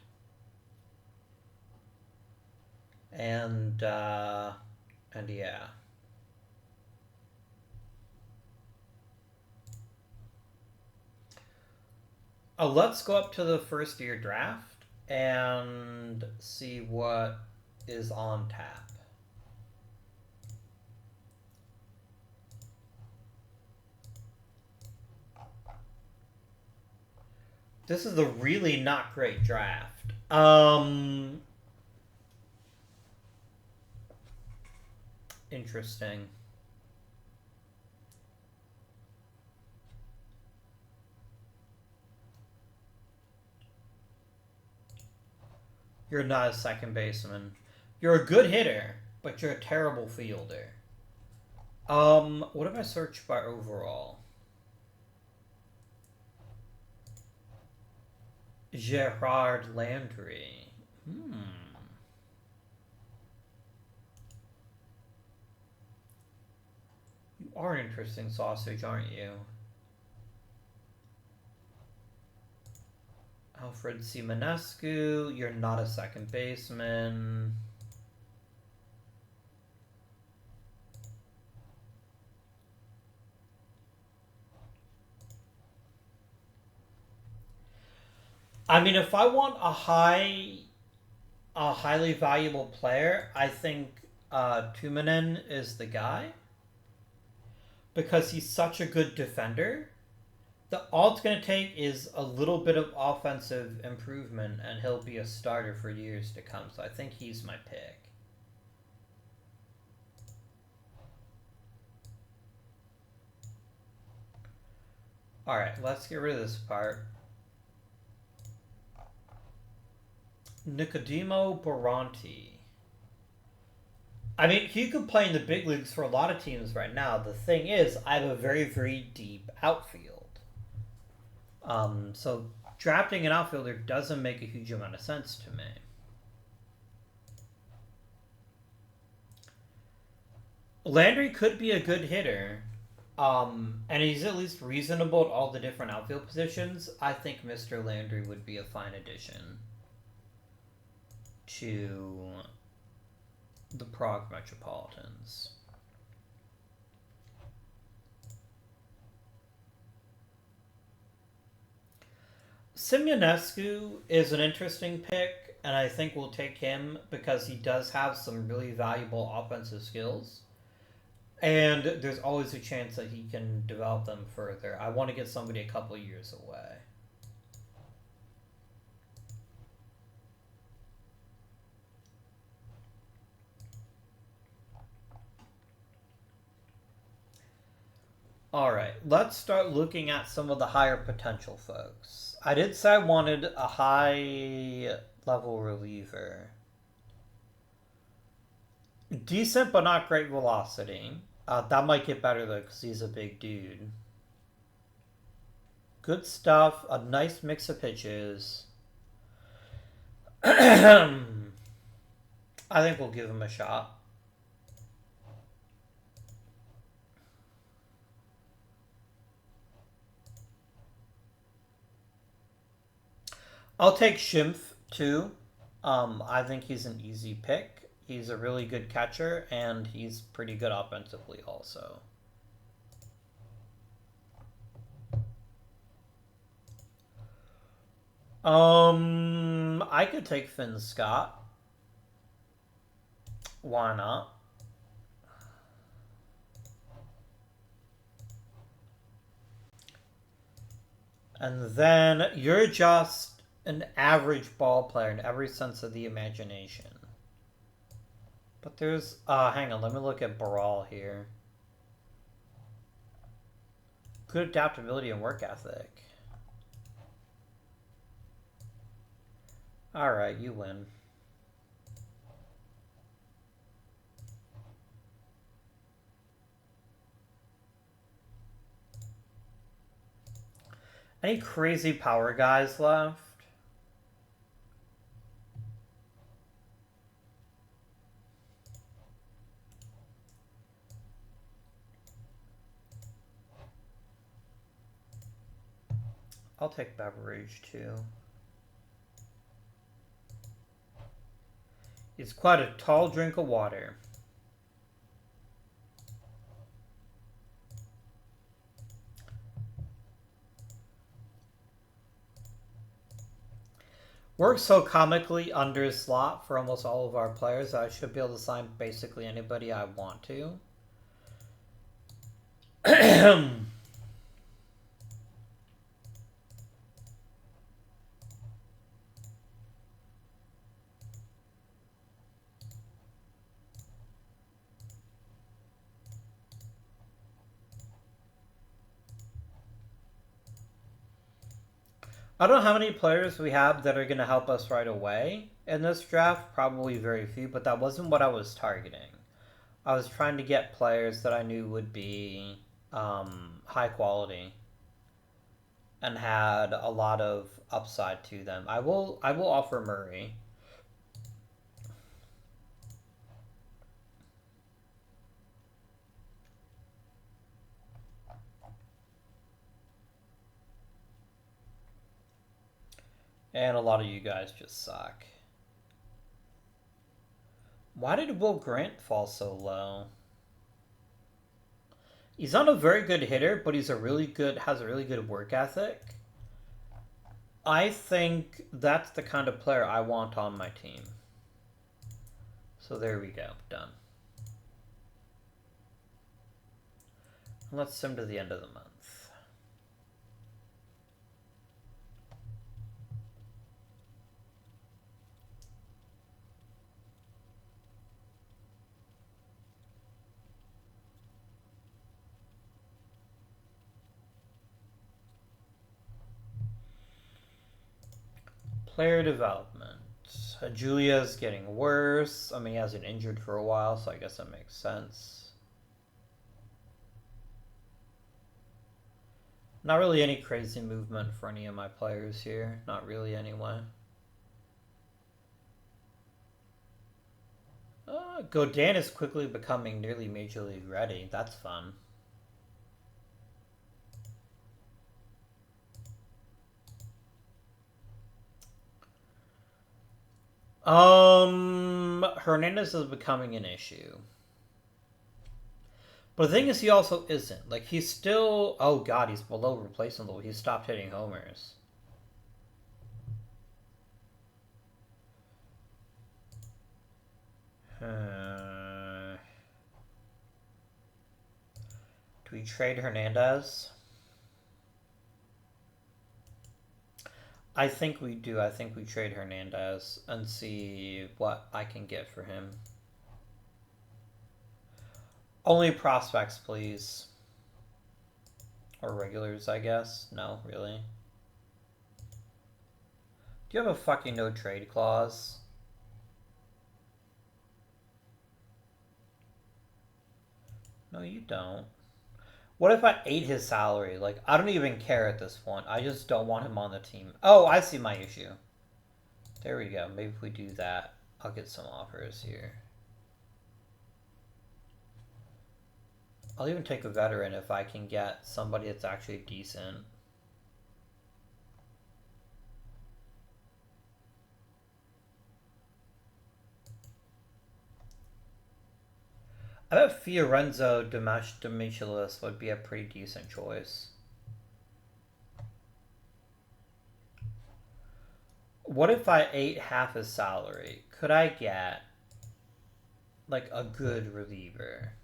and yeah. Let's go up to the first year draft and see what is on tap. This is a really not great draft. Interesting. You're not a second baseman. You're a good hitter, but you're a terrible fielder. What if I search by overall? Gerard Landry. You are an interesting sausage, aren't you? Alfred Simonescu, you're not a second baseman. I mean, if I want a highly valuable player, I think Tumanen is the guy because he's such a good defender All it's going to take is a little bit of offensive improvement, and he'll be a starter for years to come. So I think he's my pick. All right, let's get rid of this part. Nicodemo Baranti. I mean, he could play in the big leagues for a lot of teams right now. The thing is, I have a very, very deep outfield. So drafting an outfielder doesn't make a huge amount of sense to me. Landry could be a good hitter. And he's at least reasonable at all the different outfield positions. I think Mr. Landry would be a fine addition to the Prague Metropolitans. Simionescu is an interesting pick, and I think we'll take him because he does have some really valuable offensive skills. And there's always a chance that he can develop them further. I want to get somebody a couple years away. Alright, let's start looking at some of the higher potential folks. I did say I wanted a high level reliever. Decent but not great velocity. That might get better though because he's a big dude. Good stuff. A nice mix of pitches. I think we'll give him a shot. I'll take Schimpf too. I think he's an easy pick. He's a really good catcher, and he's pretty good offensively also. I could take Finn Scott. Why not? And then you're just an average ball player in every sense of the imagination. But there's... hang on, let me look at Baral here. Good adaptability and work ethic. Alright, you win. Any crazy power guys left? I'll take Beverage too. It's quite a tall drink of water. Works so comically under slot for almost all of our players that I should be able to sign basically anybody I want to. I don't know how many players we have that are going to help us right away in this draft. Probably very few, but that wasn't what I was targeting. I was trying to get players that I knew would be high quality and had a lot of upside to them. I will offer Murray. And a lot of you guys just suck. Why did Will Grant fall so low? He's not a very good hitter, but he's has a really good work ethic. I think that's the kind of player I want on my team. So there we go, done. Let's sim to the end of the month. Player development. Julia's getting worse. I mean, he hasn't injured for a while, so I guess that makes sense. Not really any crazy movement for any of my players here. Not really, anyway. Godin is quickly becoming nearly Major League ready. That's fun. Hernandez is becoming an issue. But the thing is, he also isn't. Like, he's still... Oh, God, he's below replacement level. He's stopped hitting homers. Do we trade Hernandez? I think we do. I think we trade Hernandez and see what I can get for him. Only prospects, please. Or regulars, I guess. No, really. Do you have a fucking no trade clause? No, you don't. What if I ate his salary? Like, I don't even care at this point. I just don't want him on the team. Oh, I see my issue. There we go. Maybe if we do that, I'll get some offers here. I'll even take a veteran if I can get somebody that's actually decent. I bet Fiorenzo Demichelis would be a pretty decent choice. What if I ate half his salary? Could I get, like, a good reliever?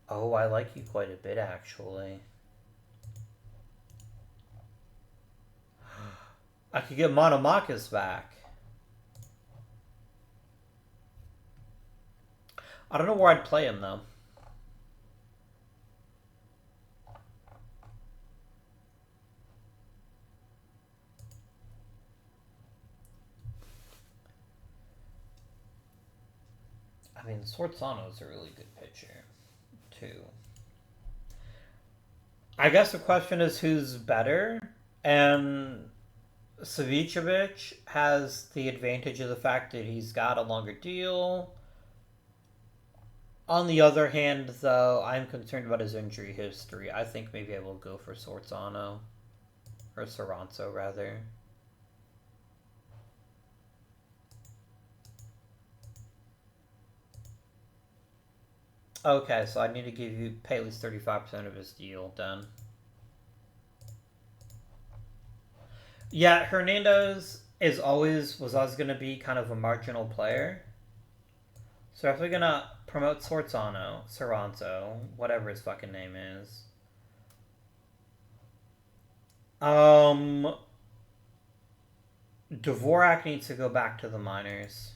Oh, I like you quite a bit, actually. I could get Monomakis back. I don't know where I'd play him, though. I mean, Swartzano's a really good pitcher, too. I guess the question is who's better, and Savicevic has the advantage of the fact that he's got a longer deal. On the other hand, though, I'm concerned about his injury history. I think maybe I will go for Swartzano. Or Soranzo, rather. Okay, so I need to pay at least 35% of his deal then. Yeah, Hernandez was always going to be kind of a marginal player. So if we're going to promote Soranzo, whatever his fucking name is. Dvorak needs to go back to the minors.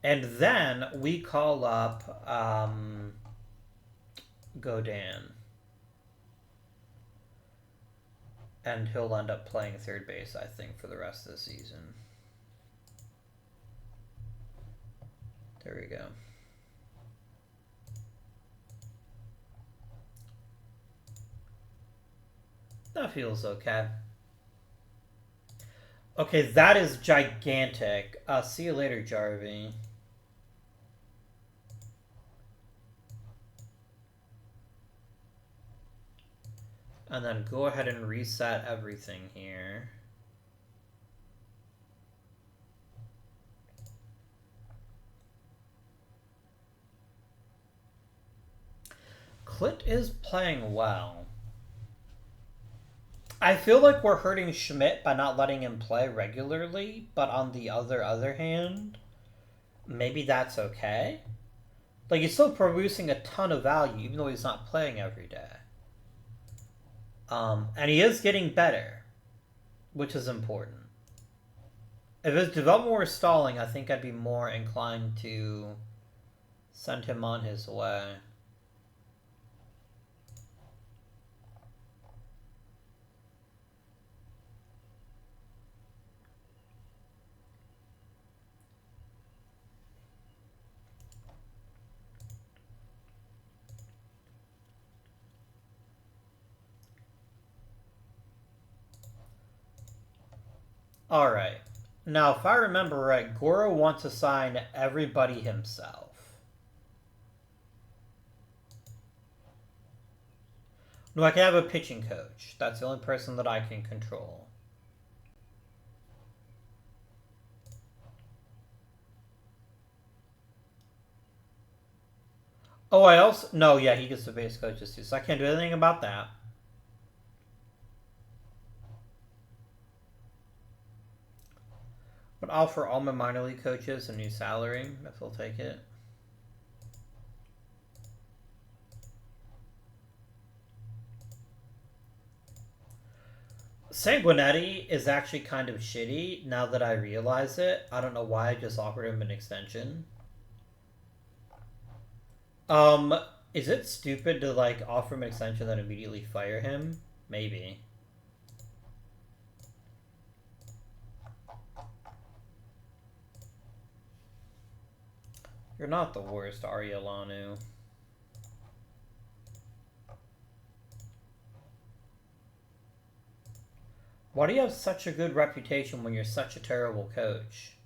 And then we call up Godin. And he'll end up playing third base, I think, for the rest of the season. There we go. That feels okay. Okay, that is gigantic. See you later, Jarvie. And then go ahead and reset everything here. Clit is playing well. I feel like we're hurting Schmidt by not letting him play regularly, but on the other hand, maybe that's okay. Like, he's still producing a ton of value, even though he's not playing every day. And he is getting better, which is important. If his development were stalling, I think I'd be more inclined to Send him on his way. Alright. Now, if I remember right, Goro wants to sign everybody himself. No, I can have a pitching coach. That's the only person that I can control. Oh, I also... No, yeah, he gets the base coaches too, so I can't do anything about that. But offer all my minor league coaches a new salary, if they'll take it. Sanguinetti is actually kind of shitty now that I realize it. I don't know why I just offered him an extension. Is it stupid to, like, offer him an extension then immediately fire him? Maybe. You're not the worst, Arielanu. Why do you have such a good reputation when you're such a terrible coach?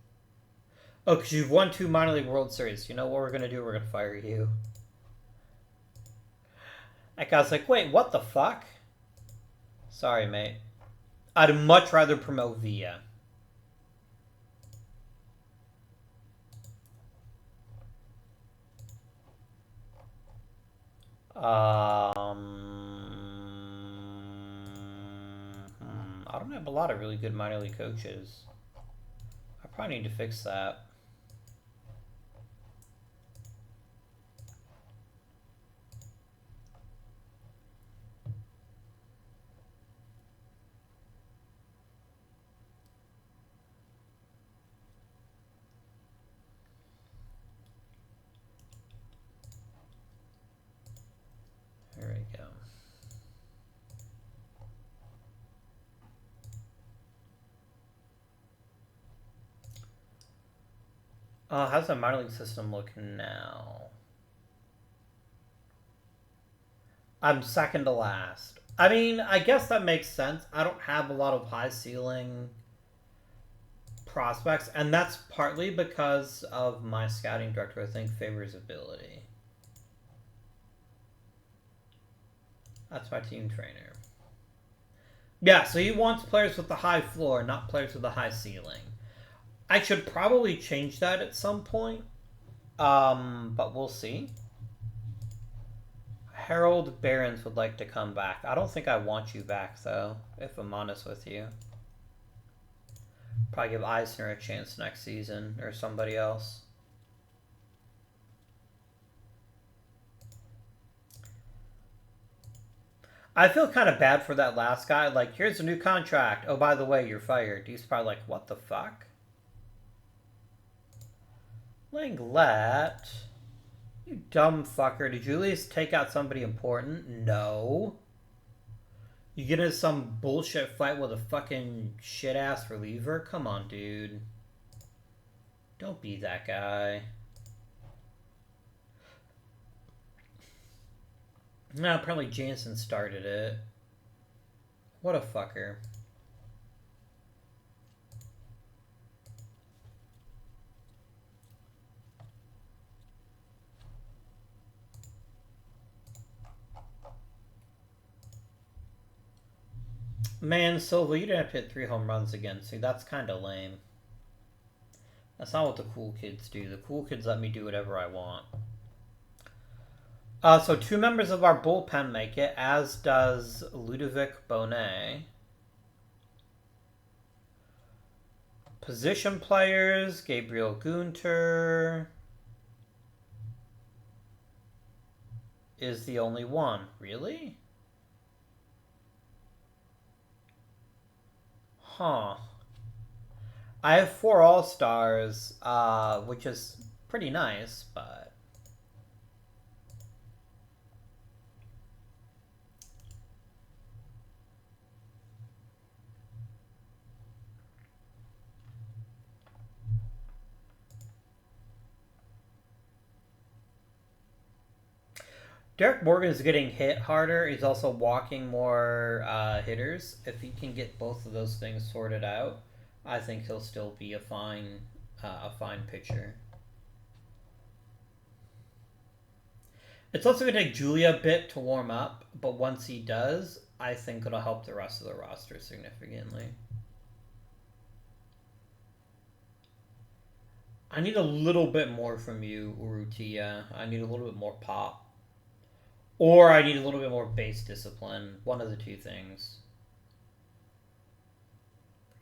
Oh, because you've won 2 minor league World Series. You know what we're going to do? We're going to fire you. That guy's like, wait, what the fuck? Sorry, mate. I'd much rather promote Villa. I don't have a lot of really good minor league coaches. I probably need to fix that. There we go. How's the minor league system look now? I'm second to last. I mean, I guess that makes sense. I don't have a lot of high ceiling prospects, and that's partly because of my scouting director, I think, favors ability. That's my team trainer. Yeah, so he wants players with the high floor, not players with a high ceiling. I should probably change that at some point, but we'll see. Harold Barons would like to come back. I don't think I want you back, though, if I'm honest with you. Probably give Eisner a chance next season, or somebody else. I feel kind of bad for that last guy. Like, here's a new contract. Oh, by the way, you're fired. He's probably like, what the fuck? Langlet. You dumb fucker. Did you at least take out somebody important? No. You get into some bullshit fight with a fucking shit-ass reliever? Come on, dude. Don't be that guy. No, apparently Jansen started it. What a fucker. Man, Silva, you didn't have to hit 3 home runs against me. That's kind of lame. That's not what the cool kids do. The cool kids let me do whatever I want. So 2 members of our bullpen make it, as does Ludovic Bonet. Position players, Gabriel Gunter is the only one. Really? Huh. I have 4 All-Stars, which is pretty nice, but Derek Morgan is getting hit harder. He's also walking more hitters. If he can get both of those things sorted out, I think he'll still be a fine pitcher. It's also going to take Julia a bit to warm up, but once he does, I think it'll help the rest of the roster significantly. I need a little bit more from you, Urrutia. I need a little bit more pop. Or I need a little bit more base discipline. One of the two things.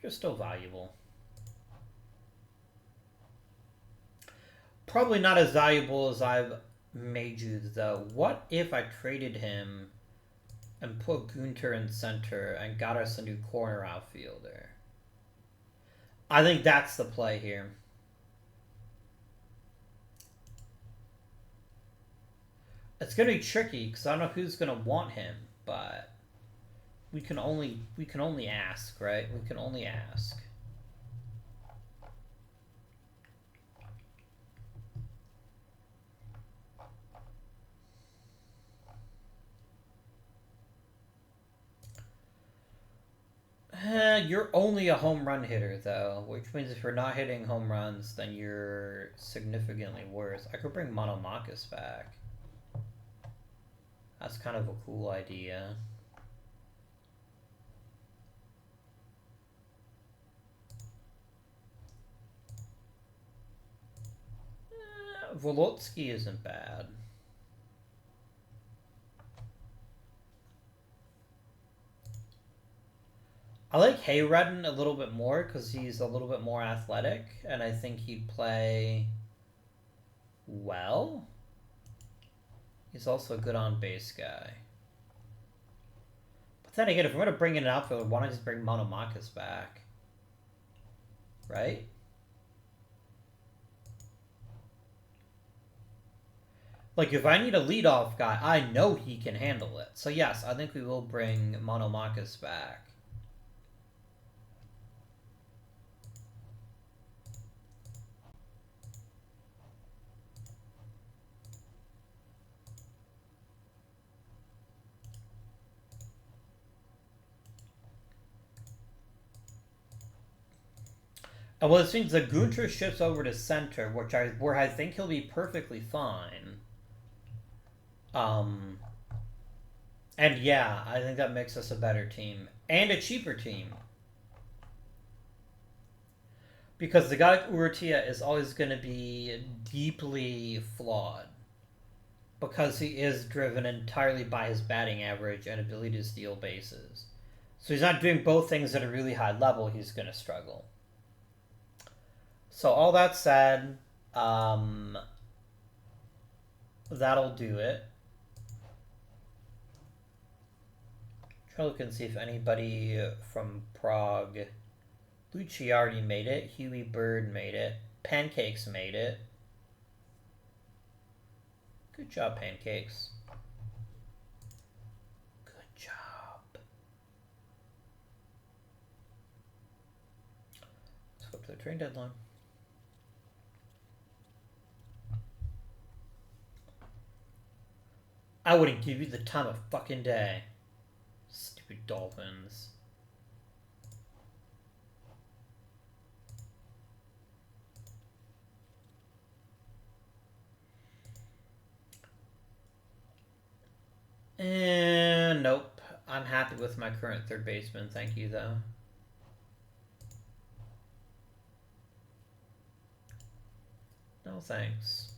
You're still valuable. Probably not as valuable as I've made you, though. What if I traded him and put Gunter in center and got us a new corner outfielder? I think that's the play here. It's gonna be tricky because I don't know who's gonna want him, but we can only ask, right? We can only ask. You're only a home run hitter, though, which means if you're not hitting home runs, then you're significantly worse. I could bring Monomachus back. That's kind of a cool idea. Volotsky isn't bad. I like Hayredden a little bit more because he's a little bit more athletic, and I think he'd play well. He's also a good on-base guy. But then again, if we're going to bring in an outfielder, why not just bring Monomachus back? Right? Like, if I need a leadoff guy, I know he can handle it. So yes, I think we will bring Monomachus back. And well, this means that Gunter shifts over to center, where I think he'll be perfectly fine. And yeah, I think that makes us a better team and a cheaper team. Because the guy like Urrutia is always going to be deeply flawed. Because he is driven entirely by his batting average and ability to steal bases. So he's not doing both things at a really high level, he's going to struggle. So all that said, that'll do it. Try to look and see if anybody from Prague. Luciardi made it. Huey Bird made it. Pancakes made it. Good job, Pancakes. Good job. Let's go to the train deadline. I wouldn't give you the time of fucking day. Stupid Dolphins. And nope. I'm happy with my current third baseman. Thank you, though. No thanks.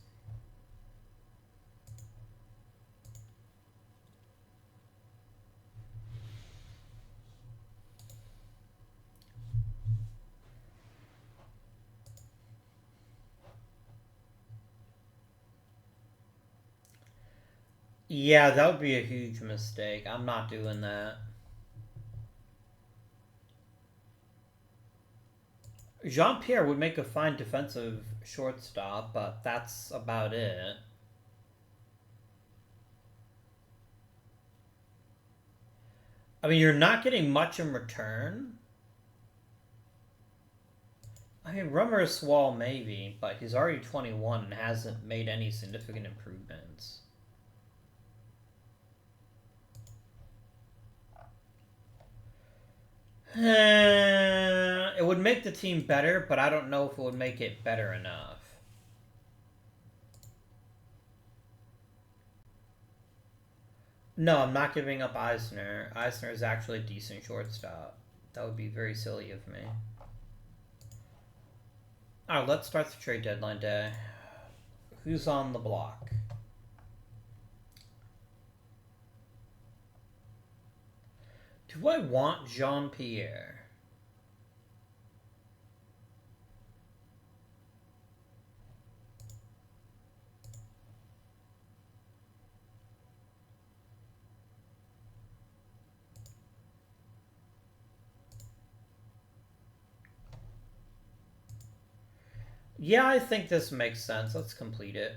Yeah, that would be a huge mistake. I'm not doing that. Jean-Pierre would make a fine defensive shortstop, but that's about it. I mean, you're not getting much in return. I mean, Rummer's Wall maybe, but he's already 21 and hasn't made any significant improvements. It would make the team better, but I don't know if it would make it better enough. No, I'm not giving up Eisner. Eisner is actually a decent shortstop. That would be very silly of me. Alright, let's start the trade deadline day. Who's on the block? Do I want Jean-Pierre? Yeah, I think this makes sense. Let's complete it.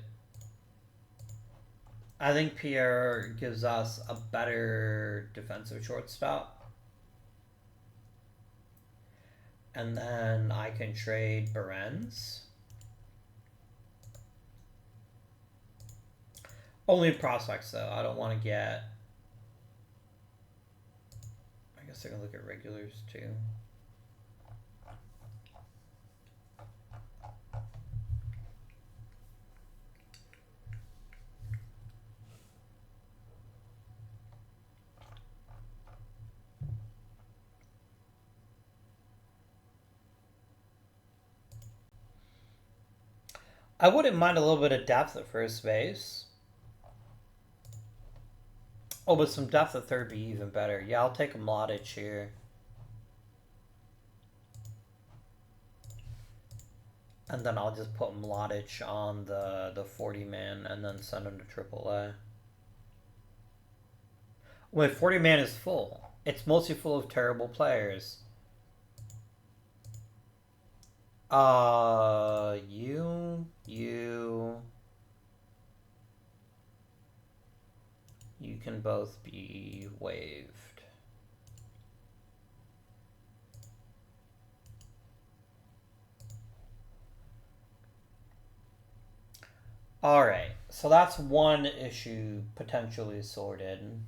I think Pierre gives us a better defensive shortstop. And then I can trade Berens. Only prospects, though. I don't want to get... I guess I can look at regulars, too. I wouldn't mind a little bit of depth at first base. Oh, but some depth at third be even better. Yeah, I'll take a Mladic here. And then I'll just put Mladic on the 40-man and then send him to AAA. Wait, 40-man is full. It's mostly full of terrible players. You can both be waived. Alright, so that's one issue potentially sorted.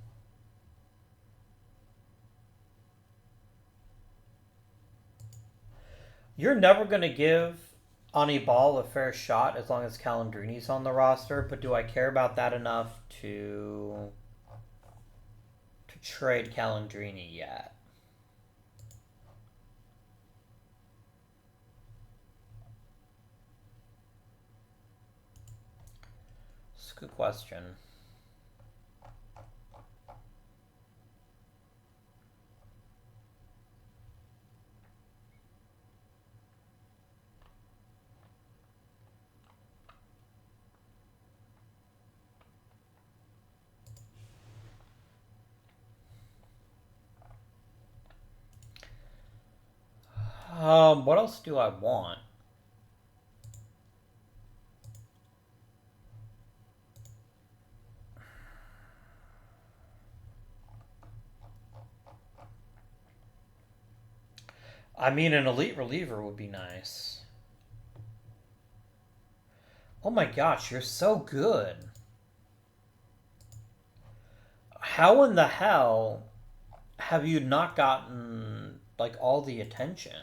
You're never going to give Anibal a fair shot as long as Calandrini's on the roster, but do I care about that enough to trade Calandrini yet? It's a good question. What else do I want? I mean, an elite reliever would be nice. Oh my gosh, you're so good. How in the hell have you not gotten, like, all the attention?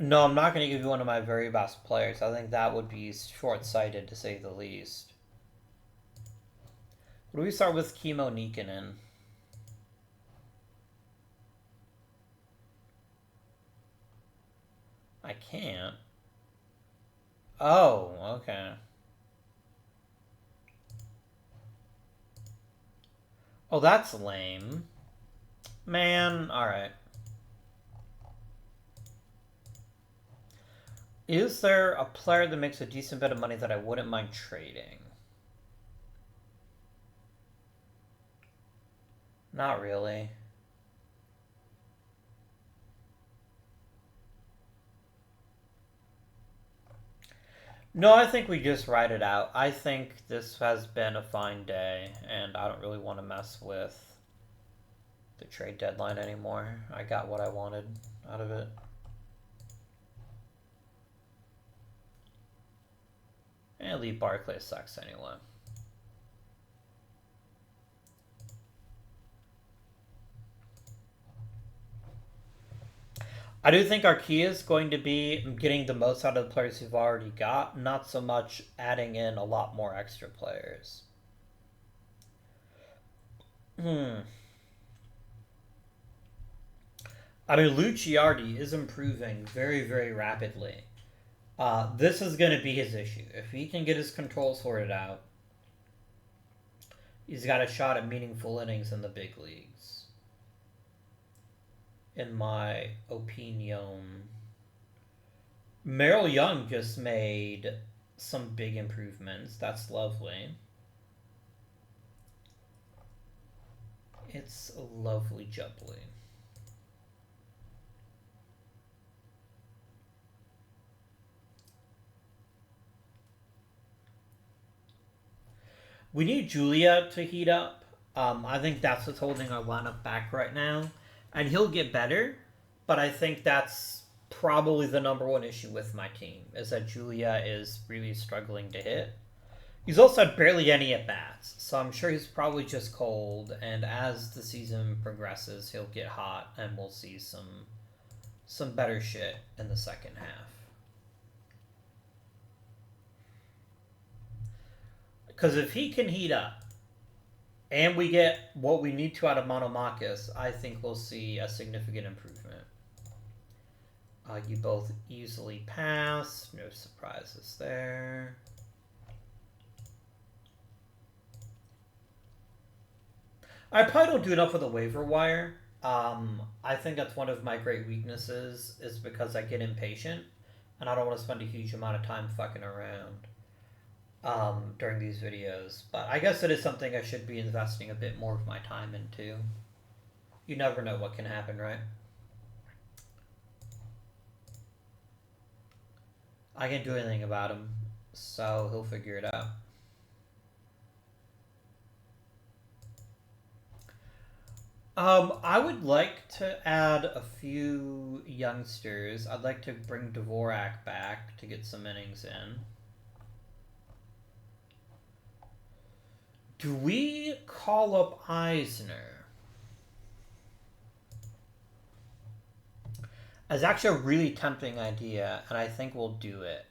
No, I'm not going to give you one of my very best players. I think that would be short-sighted, to say the least. What do we start with Kimmo Nikkanen? I can't. Oh, okay. Oh, that's lame. Man, alright. Is there a player that makes a decent bit of money that I wouldn't mind trading? Not really. No, I think we just ride it out. I think this has been a fine day, and I don't really want to mess with the trade deadline anymore. I got what I wanted out of it. And Lee Barclay sucks anyway. I do think our key is going to be getting the most out of the players we've already got, not so much adding in a lot more extra players. I mean, Luciardi is improving very, very rapidly. This is going to be his issue. If he can get his control sorted out, he's got a shot at meaningful innings in the big leagues. In my opinion. Merrill Young just made some big improvements. That's lovely. It's lovely jubbly. We need Julia to heat up. I think that's what's holding our lineup back right now. And he'll get better, but I think that's probably the number one issue with my team, is that Julia is really struggling to hit. He's also had barely any at-bats, so I'm sure he's probably just cold, and as the season progresses, he'll get hot, and we'll see some better shit in the second half. Because if he can heat up, and we get what we need to out of Monomachus, I think we'll see a significant improvement. You both easily pass. No surprises there. I probably don't do enough with the waiver wire. I think that's one of my great weaknesses, is because I get impatient, and I don't want to spend a huge amount of time fucking around during these videos. But I guess it is something I should be investing a bit more of my time into. You never know what can happen, right? I can't do anything about him, so he'll figure it out. I would like to add a few youngsters. I'd like to bring Dvorak back to get some innings in. Do we call up Eisner? It's actually a really tempting idea, and I think we'll do it.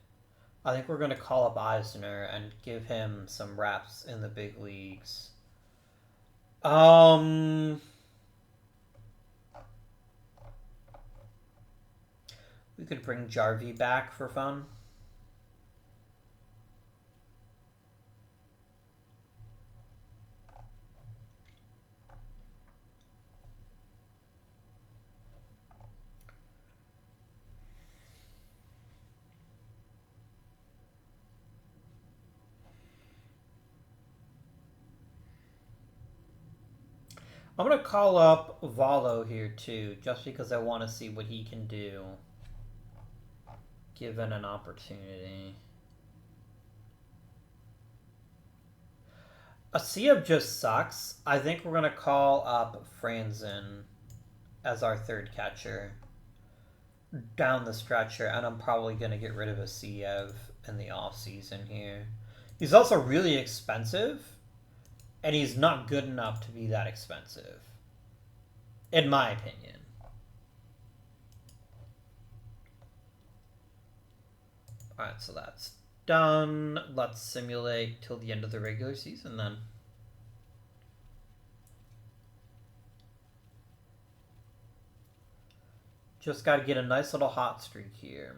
I think we're going to call up Eisner and give him some reps in the big leagues. We could bring Jarvie back for fun. I'm going to call up Valo here too, just because I want to see what he can do given an opportunity. Asiyev just sucks. I think we're going to call up Franzen as our third catcher down the stretcher, and I'm probably going to get rid of Asiyev in the off-season here. He's also really expensive, and he's not good enough to be that expensive, in my opinion. Alright, so that's done. Let's simulate till the end of the regular season then. Just got to get a nice little hot streak here.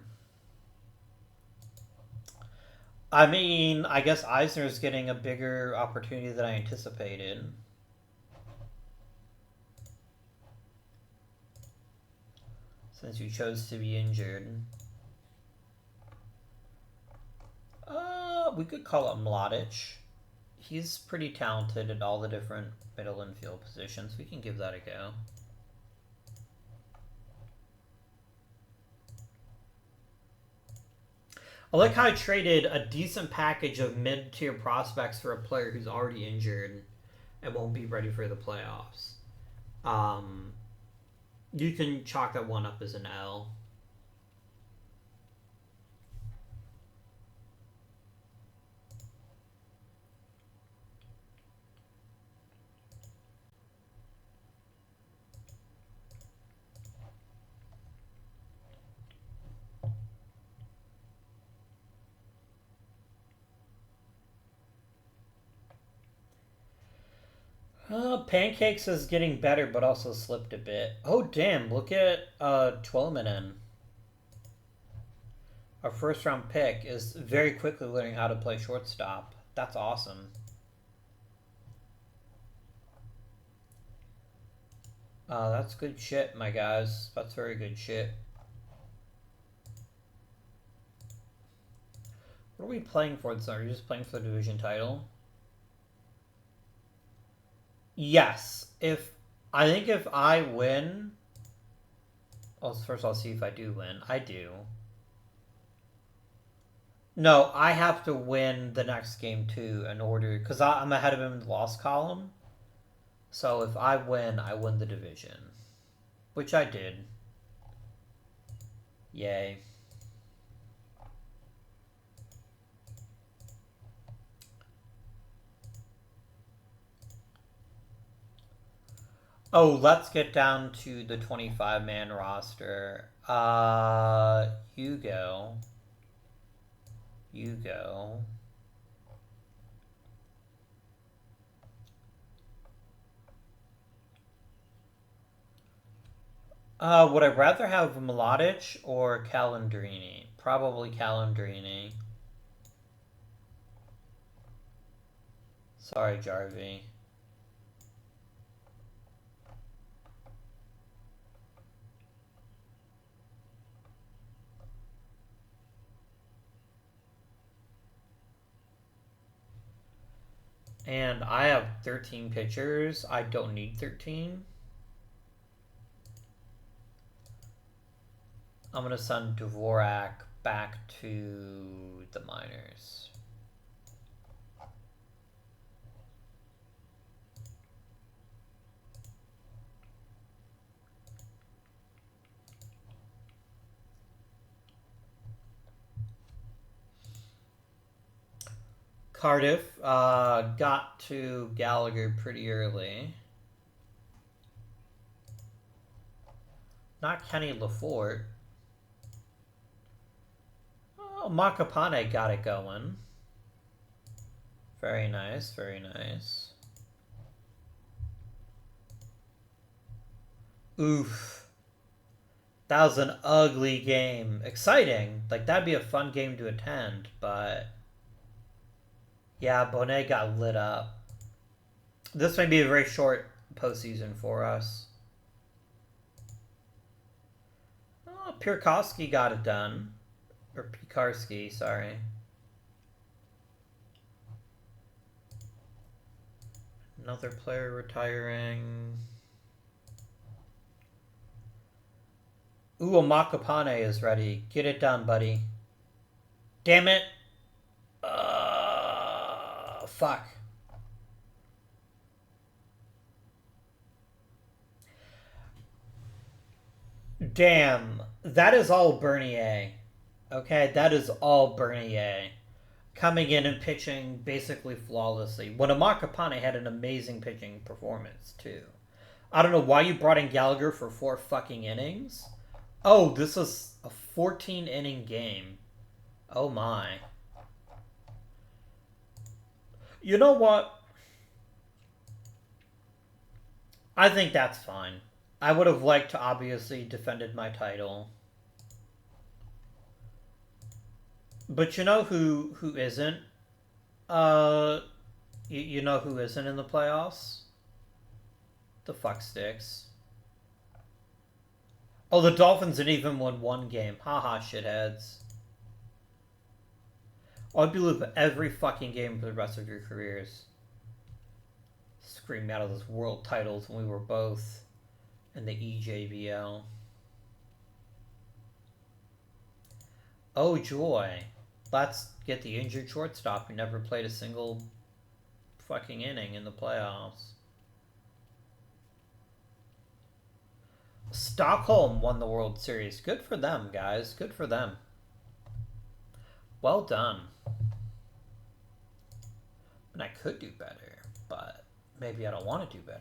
I mean, I guess Eisner's getting a bigger opportunity than I anticipated. Since you chose to be injured. We could call up Mladic. He's pretty talented at all the different middle infield positions. We can give that a go. I like how I traded a decent package of mid-tier prospects for a player who's already injured and won't be ready for the playoffs. You can chalk that one up as an L. Pancakes is getting better, but also slipped a bit. Oh, damn. Look at Twillmanen. Our first round pick is very quickly learning how to play shortstop. That's awesome. That's good shit, my guys. That's very good shit. What are we playing for this? Are you just playing for the division title? Yes. I think if I win... Well, first I'll see if I do win. I do. No, I have to win the next game too in order... Because I'm ahead of him in the loss column. So if I win the division. Which I did. Yay. Oh, let's get down to the 25-man roster. You go. You go. Would I rather have Mladic or Calandrini? Probably Calandrini. Sorry, Jarvie. And I have 13 pitchers. I don't need 13. I'm going to send Dvorak back to the minors. Cardiff got to Gallagher pretty early. Not Kenny Lafort. Oh, Makapane got it going. Very nice, very nice. Oof. That was an ugly game. Exciting. Like, that'd be a fun game to attend, but... Yeah, Bonet got lit up. This may be a very short postseason for us. Oh, Pierkowski got it done. Or Pikarski, sorry. Another player retiring. Ooh, Makapane is ready. Get it done, buddy. Damn it. Fuck. Damn. That is all Bernier. Okay, that is all Bernier. Coming in and pitching basically flawlessly. When Makapane had an amazing pitching performance, too. I don't know why you brought in Gallagher for 4 fucking innings. Oh, this was a 14-inning game. Oh my. You know what? I think that's fine. I would have liked to obviously defended my title. But you know who isn't? You know who isn't in the playoffs? The fuck sticks. Oh, the Dolphins didn't even win 1 game. Haha, shitheads. I'd be losing every fucking game for the rest of your careers. Screaming out of those world titles when we were both in the EJBL. Oh, joy. Let's get the injured shortstop who never played a single fucking inning in the playoffs. Stockholm won the World Series. Good for them, guys. Good for them. Well done. And I could do better, but maybe I don't want to do better.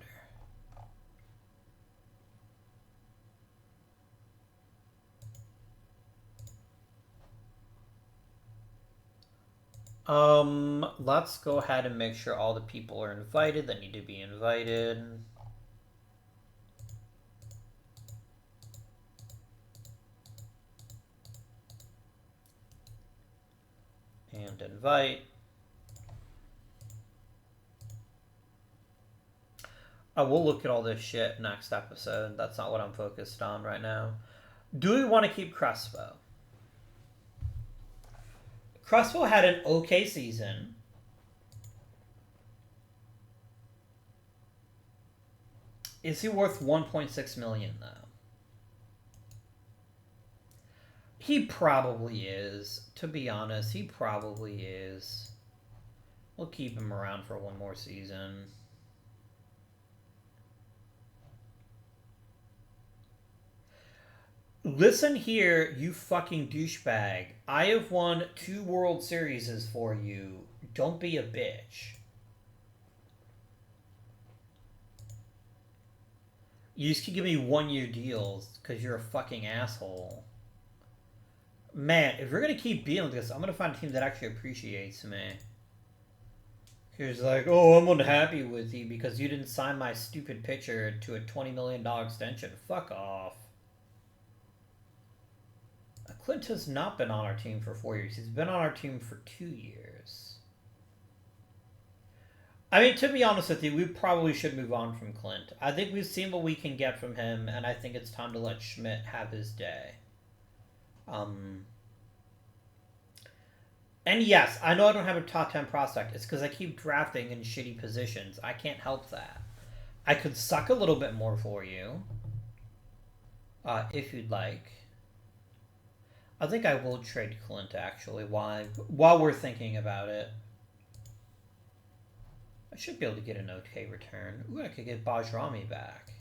Let's go ahead and make sure all the people are invited that need to be invited. And invite. I will look at all this shit next episode. That's not what I'm focused on right now. Do we want to keep Crespo? Crespo had an okay season. Is he worth 1.6 million though? He probably is. To be honest, he probably is. We'll keep him around for one more season. Listen here, you fucking douchebag. I have won 2 World Series for you. Don't be a bitch. You just keep giving me 1-year deals because you're a fucking asshole. Man, if we're going to keep being like this, I'm going to find a team that actually appreciates me. He's like, oh, I'm unhappy with you because you didn't sign my stupid pitcher to a $20 million extension. Fuck off. Clint has not been on our team for 4 years. He's been on our team for 2 years. I mean, to be honest with you, we probably should move on from Clint. I think we've seen what we can get from him, and I think it's time to let Schmidt have his day. And yes, I know I don't have a top 10 prospect. It's because I keep drafting in shitty positions. I can't help that. I could suck a little bit more for you. If you'd like. I think I will trade Clint, actually, while we're thinking about it. I should be able to get an okay return. Ooh, I could get Bajrami back.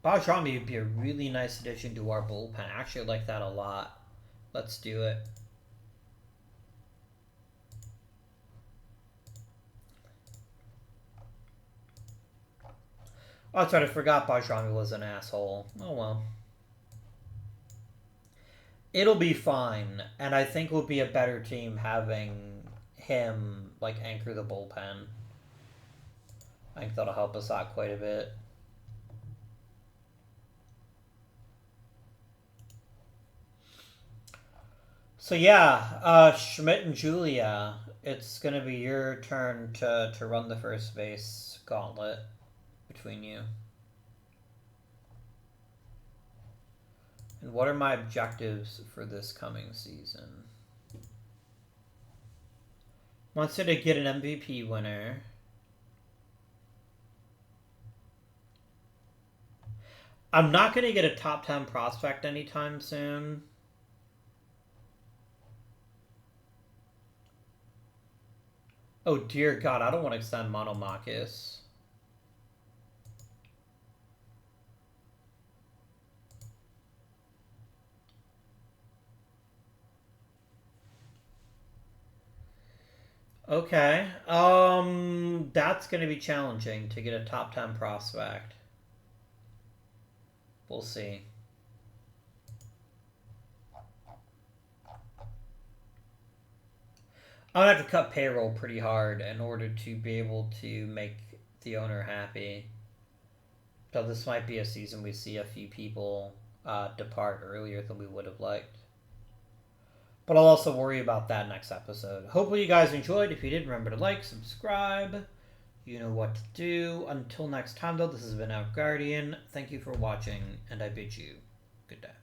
Bajrami would be a really nice addition to our bullpen. I actually like that a lot. Let's do it. Oh, that's right, I forgot Bajrami was an asshole. Oh well. It'll be fine, and I think we'll be a better team having him, like, anchor the bullpen. I think that'll help us out quite a bit. So yeah, Schmidt and Julia, it's gonna be your turn to run the first base gauntlet between you. And what are my objectives for this coming season? Wants to get an MVP winner. I'm not going to get a top 10 prospect anytime soon. Oh dear God, I don't want to extend Monomakis. Okay. That's going to be challenging to get a top 10 prospect. We'll see. I'm going to have to cut payroll pretty hard in order to be able to make the owner happy. So this might be a season we see a few people depart earlier than we would have liked. But I'll also worry about that next episode. Hopefully you guys enjoyed. If you did, remember to like, subscribe. You know what to do. Until next time, though, this has been Out Guardian. Thank you for watching, and I bid you good day.